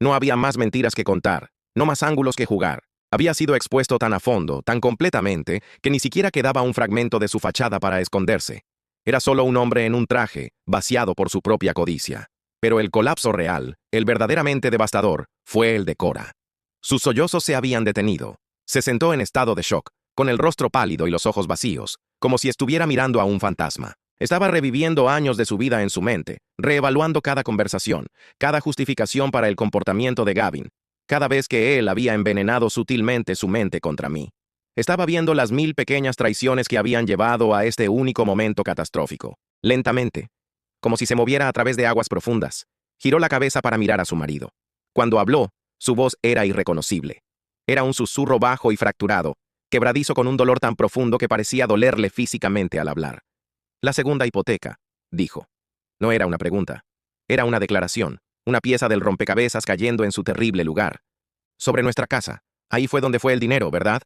No había más mentiras que contar, no más ángulos que jugar. Había sido expuesto tan a fondo, tan completamente, que ni siquiera quedaba un fragmento de su fachada para esconderse. Era solo un hombre en un traje, vaciado por su propia codicia. Pero el colapso real, el verdaderamente devastador, fue el de Cora. Sus sollozos se habían detenido. Se sentó en estado de shock, con el rostro pálido y los ojos vacíos, como si estuviera mirando a un fantasma. Estaba reviviendo años de su vida en su mente, reevaluando cada conversación, cada justificación para el comportamiento de Gavin, cada vez que él había envenenado sutilmente su mente contra mí. Estaba viendo las 1000 pequeñas traiciones que habían llevado a este único momento catastrófico. Lentamente, como si se moviera a través de aguas profundas, giró la cabeza para mirar a su marido. Cuando habló, su voz era irreconocible. Era un susurro bajo y fracturado, quebradizo con un dolor tan profundo que parecía dolerle físicamente al hablar. La segunda hipoteca, dijo. No era una pregunta. Era una declaración, una pieza del rompecabezas cayendo en su terrible lugar. Sobre nuestra casa. Ahí fue donde fue el dinero, ¿verdad?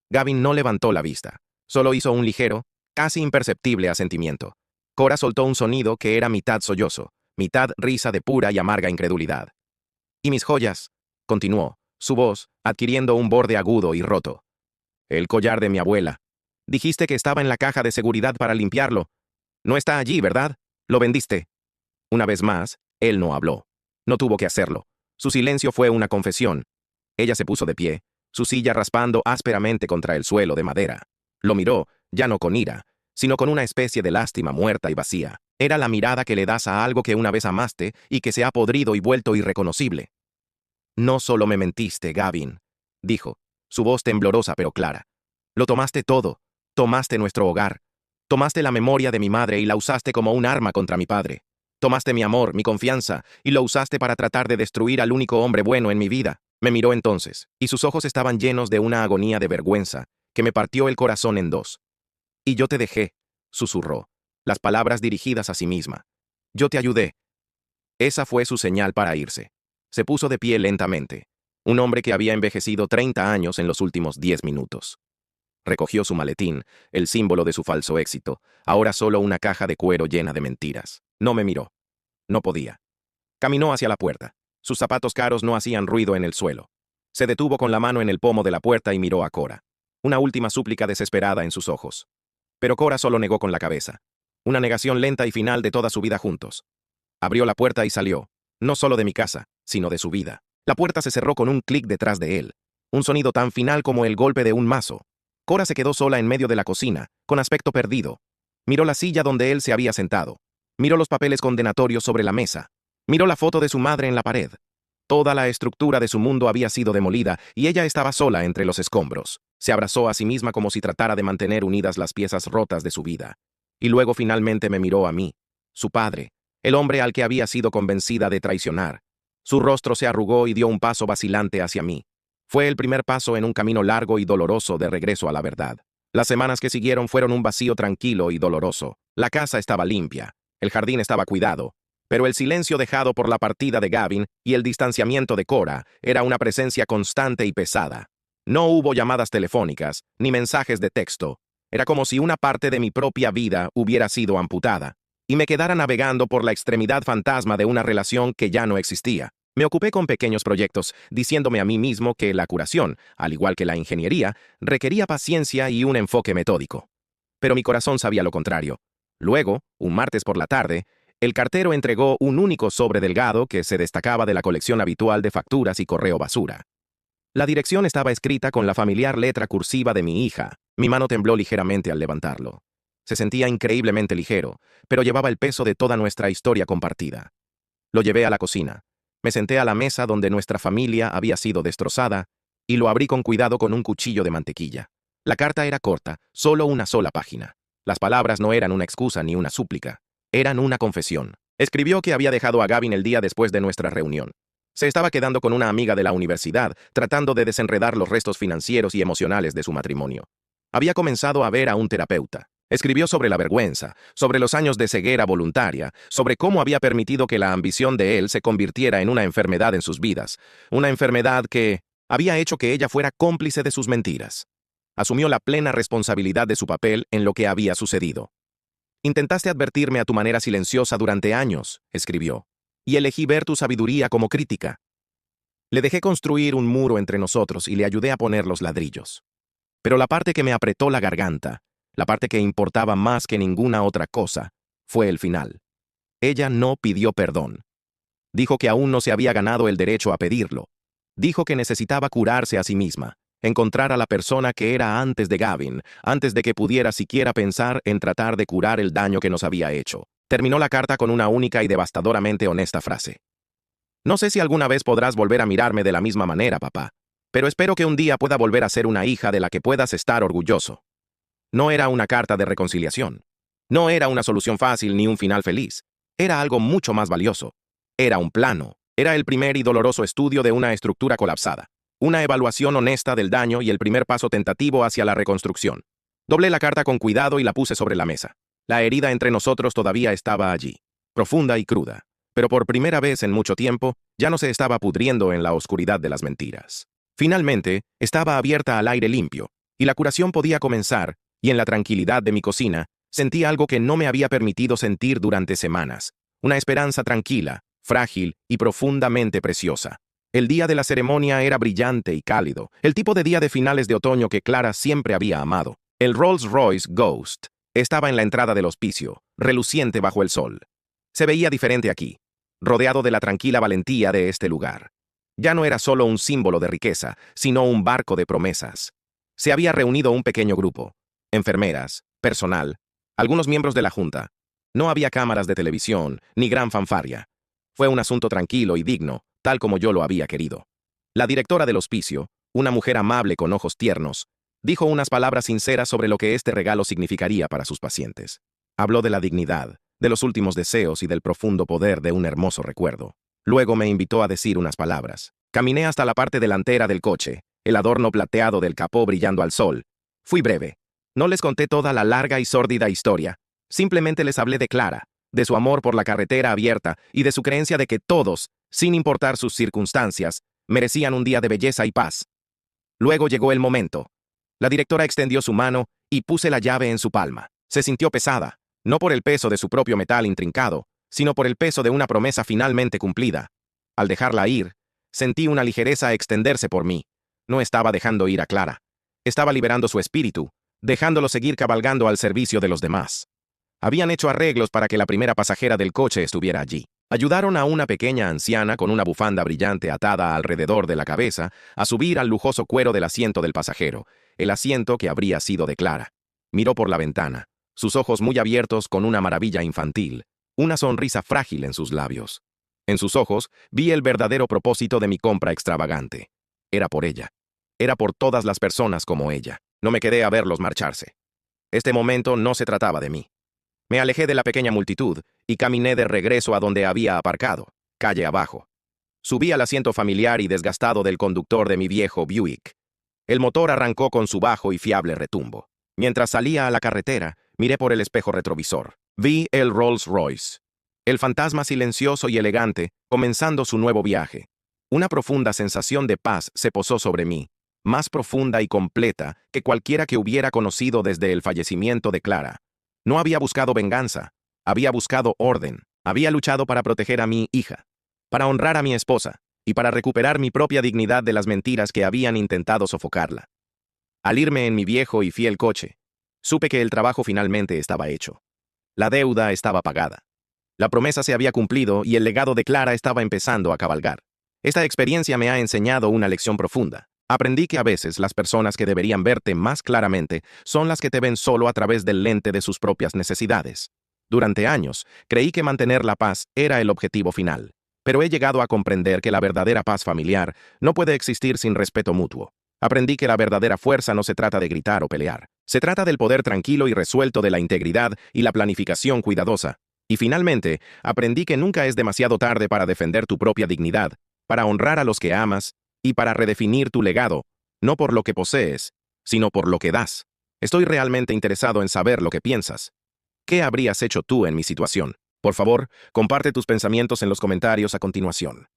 Gavin no levantó la vista. Solo hizo un ligero, casi imperceptible asentimiento. Cora soltó un sonido que era mitad sollozo, mitad risa de pura y amarga incredulidad. Y mis joyas, continuó, su voz adquiriendo un borde agudo y roto. El collar de mi abuela. Dijiste que estaba en la caja de seguridad para limpiarlo. No está allí, ¿verdad? Lo vendiste. Una vez más, él no habló. No tuvo que hacerlo. Su silencio fue una confesión. Ella se puso de pie, su silla raspando ásperamente contra el suelo de madera. Lo miró, ya no con ira, sino con una especie de lástima muerta y vacía. Era la mirada que le das a algo que una vez amaste y que se ha podrido y vuelto irreconocible. No solo me mentiste, Gavin, dijo, su voz temblorosa pero clara. Lo tomaste todo. Tomaste nuestro hogar. Tomaste la memoria de mi madre y la usaste como un arma contra mi padre. Tomaste mi amor, mi confianza, y lo usaste para tratar de destruir al único hombre bueno en mi vida. Me miró entonces, y sus ojos estaban llenos de una agonía de vergüenza, que me partió el corazón en dos. Y yo te dejé, susurró, las palabras dirigidas a sí misma. Yo te ayudé. Esa fue su señal para irse. Se puso de pie lentamente, un hombre que había envejecido 30 años en los últimos 10 minutos. Recogió su maletín, el símbolo de su falso éxito, ahora solo una caja de cuero llena de mentiras. No me miró. No podía. Caminó hacia la puerta. Sus zapatos caros no hacían ruido en el suelo. Se detuvo con la mano en el pomo de la puerta y miró a Cora. Una última súplica desesperada en sus ojos. Pero Cora solo negó con la cabeza. Una negación lenta y final de toda su vida juntos. Abrió la puerta y salió, no solo de mi casa, sino de su vida. La puerta se cerró con un clic detrás de él. Un sonido tan final como el golpe de un mazo. Cora se quedó sola en medio de la cocina, con aspecto perdido. Miró la silla donde él se había sentado. Miró los papeles condenatorios sobre la mesa. Miró la foto de su madre en la pared. Toda la estructura de su mundo había sido demolida y ella estaba sola entre los escombros. Se abrazó a sí misma como si tratara de mantener unidas las piezas rotas de su vida. Y luego finalmente me miró a mí, su padre, el hombre al que había sido convencida de traicionar. Su rostro se arrugó y dio un paso vacilante hacia mí. Fue el primer paso en un camino largo y doloroso de regreso a la verdad. Las semanas que siguieron fueron un vacío tranquilo y doloroso. La casa estaba limpia, el jardín estaba cuidado, pero el silencio dejado por la partida de Gavin y el distanciamiento de Cora era una presencia constante y pesada. No hubo llamadas telefónicas, ni mensajes de texto. Era como si una parte de mi propia vida hubiera sido amputada, y me quedara navegando por la extremidad fantasma de una relación que ya no existía. Me ocupé con pequeños proyectos, diciéndome a mí mismo que la curación, al igual que la ingeniería, requería paciencia y un enfoque metódico. Pero mi corazón sabía lo contrario. Luego, un martes por la tarde, el cartero entregó un único sobre delgado que se destacaba de la colección habitual de facturas y correo basura. La dirección estaba escrita con la familiar letra cursiva de mi hija. Mi mano tembló ligeramente al levantarlo. Se sentía increíblemente ligero, pero llevaba el peso de toda nuestra historia compartida. Lo llevé a la cocina. Me senté a la mesa donde nuestra familia había sido destrozada y lo abrí con cuidado con un cuchillo de mantequilla. La carta era corta, solo una sola página. Las palabras no eran una excusa ni una súplica. Eran una confesión. Escribió que había dejado a Gavin el día después de nuestra reunión. Se estaba quedando con una amiga de la universidad, tratando de desenredar los restos financieros y emocionales de su matrimonio. Había comenzado a ver a un terapeuta. Escribió sobre la vergüenza, sobre los años de ceguera voluntaria, sobre cómo había permitido que la ambición de él se convirtiera en una enfermedad en sus vidas, una enfermedad que había hecho que ella fuera cómplice de sus mentiras. Asumió la plena responsabilidad de su papel en lo que había sucedido. Intentaste advertirme a tu manera silenciosa durante años, escribió, y elegí ver tu sabiduría como crítica. Le dejé construir un muro entre nosotros y le ayudé a poner los ladrillos. Pero la parte que me apretó la garganta, la parte que importaba más que ninguna otra cosa, fue el final. Ella no pidió perdón. Dijo que aún no se había ganado el derecho a pedirlo. Dijo que necesitaba curarse a sí misma, encontrar a la persona que era antes de Gavin, antes de que pudiera siquiera pensar en tratar de curar el daño que nos había hecho. Terminó la carta con una única y devastadoramente honesta frase. No sé si alguna vez podrás volver a mirarme de la misma manera, papá, pero espero que un día pueda volver a ser una hija de la que puedas estar orgulloso. No era una carta de reconciliación. No era una solución fácil ni un final feliz. Era algo mucho más valioso. Era un plano. Era el primer y doloroso estudio de una estructura colapsada. Una evaluación honesta del daño y el primer paso tentativo hacia la reconstrucción. Doblé la carta con cuidado y la puse sobre la mesa. La herida entre nosotros todavía estaba allí, profunda y cruda. Pero por primera vez en mucho tiempo, ya no se estaba pudriendo en la oscuridad de las mentiras. Finalmente, estaba abierta al aire limpio, y la curación podía comenzar, y en la tranquilidad de mi cocina, sentí algo que no me había permitido sentir durante semanas. Una esperanza tranquila, frágil y profundamente preciosa. El día de la ceremonia era brillante y cálido, el tipo de día de finales de otoño que Clara siempre había amado. El Rolls-Royce Ghost estaba en la entrada del hospicio, reluciente bajo el sol. Se veía diferente aquí, rodeado de la tranquila valentía de este lugar. Ya no era solo un símbolo de riqueza, sino un barco de promesas. Se había reunido un pequeño grupo. Enfermeras, personal, algunos miembros de la junta. No había cámaras de televisión, ni gran fanfarria. Fue un asunto tranquilo y digno, tal como yo lo había querido. La directora del hospicio, una mujer amable con ojos tiernos, dijo unas palabras sinceras sobre lo que este regalo significaría para sus pacientes. Habló de la dignidad, de los últimos deseos y del profundo poder de un hermoso recuerdo. Luego me invitó a decir unas palabras. Caminé hasta la parte delantera del coche, el adorno plateado del capó brillando al sol. Fui breve. No les conté toda la larga y sórdida historia. Simplemente les hablé de Clara, de su amor por la carretera abierta y de su creencia de que todos, sin importar sus circunstancias, merecían un día de belleza y paz. Luego llegó el momento. La directora extendió su mano y puse la llave en su palma. Se sintió pesada, no por el peso de su propio metal intrincado, sino por el peso de una promesa finalmente cumplida. Al dejarla ir, sentí una ligereza extenderse por mí. No estaba dejando ir a Clara. Estaba liberando su espíritu, dejándolo seguir cabalgando al servicio de los demás. Habían hecho arreglos para que la primera pasajera del coche estuviera allí. Ayudaron a una pequeña anciana con una bufanda brillante atada alrededor de la cabeza a subir al lujoso cuero del asiento del pasajero, el asiento que habría sido de Clara. Miró por la ventana, sus ojos muy abiertos con una maravilla infantil, una sonrisa frágil en sus labios. En sus ojos vi el verdadero propósito de mi compra extravagante. Era por ella. Era por todas las personas como ella. No me quedé a verlos marcharse. Este momento no se trataba de mí. Me alejé de la pequeña multitud y caminé de regreso a donde había aparcado, calle abajo. Subí al asiento familiar y desgastado del conductor de mi viejo Buick. El motor arrancó con su bajo y fiable retumbo. Mientras salía a la carretera, miré por el espejo retrovisor. Vi el Rolls Royce. El fantasma silencioso y elegante, comenzando su nuevo viaje. Una profunda sensación de paz se posó sobre mí, más profunda y completa que cualquiera que hubiera conocido desde el fallecimiento de Clara. No había buscado venganza, había buscado orden, había luchado para proteger a mi hija, para honrar a mi esposa y para recuperar mi propia dignidad de las mentiras que habían intentado sofocarla. Al irme en mi viejo y fiel coche, supe que el trabajo finalmente estaba hecho. La deuda estaba pagada. La promesa se había cumplido y el legado de Clara estaba empezando a cabalgar. Esta experiencia me ha enseñado una lección profunda. Aprendí que a veces las personas que deberían verte más claramente son las que te ven solo a través del lente de sus propias necesidades. Durante años, creí que mantener la paz era el objetivo final, pero he llegado a comprender que la verdadera paz familiar no puede existir sin respeto mutuo. Aprendí que la verdadera fuerza no se trata de gritar o pelear. Se trata del poder tranquilo y resuelto de la integridad y la planificación cuidadosa. Y finalmente, aprendí que nunca es demasiado tarde para defender tu propia dignidad, para honrar a los que amas y para redefinir tu legado, no por lo que posees, sino por lo que das. Estoy realmente interesado en saber lo que piensas. ¿Qué habrías hecho tú en mi situación? Por favor, comparte tus pensamientos en los comentarios a continuación.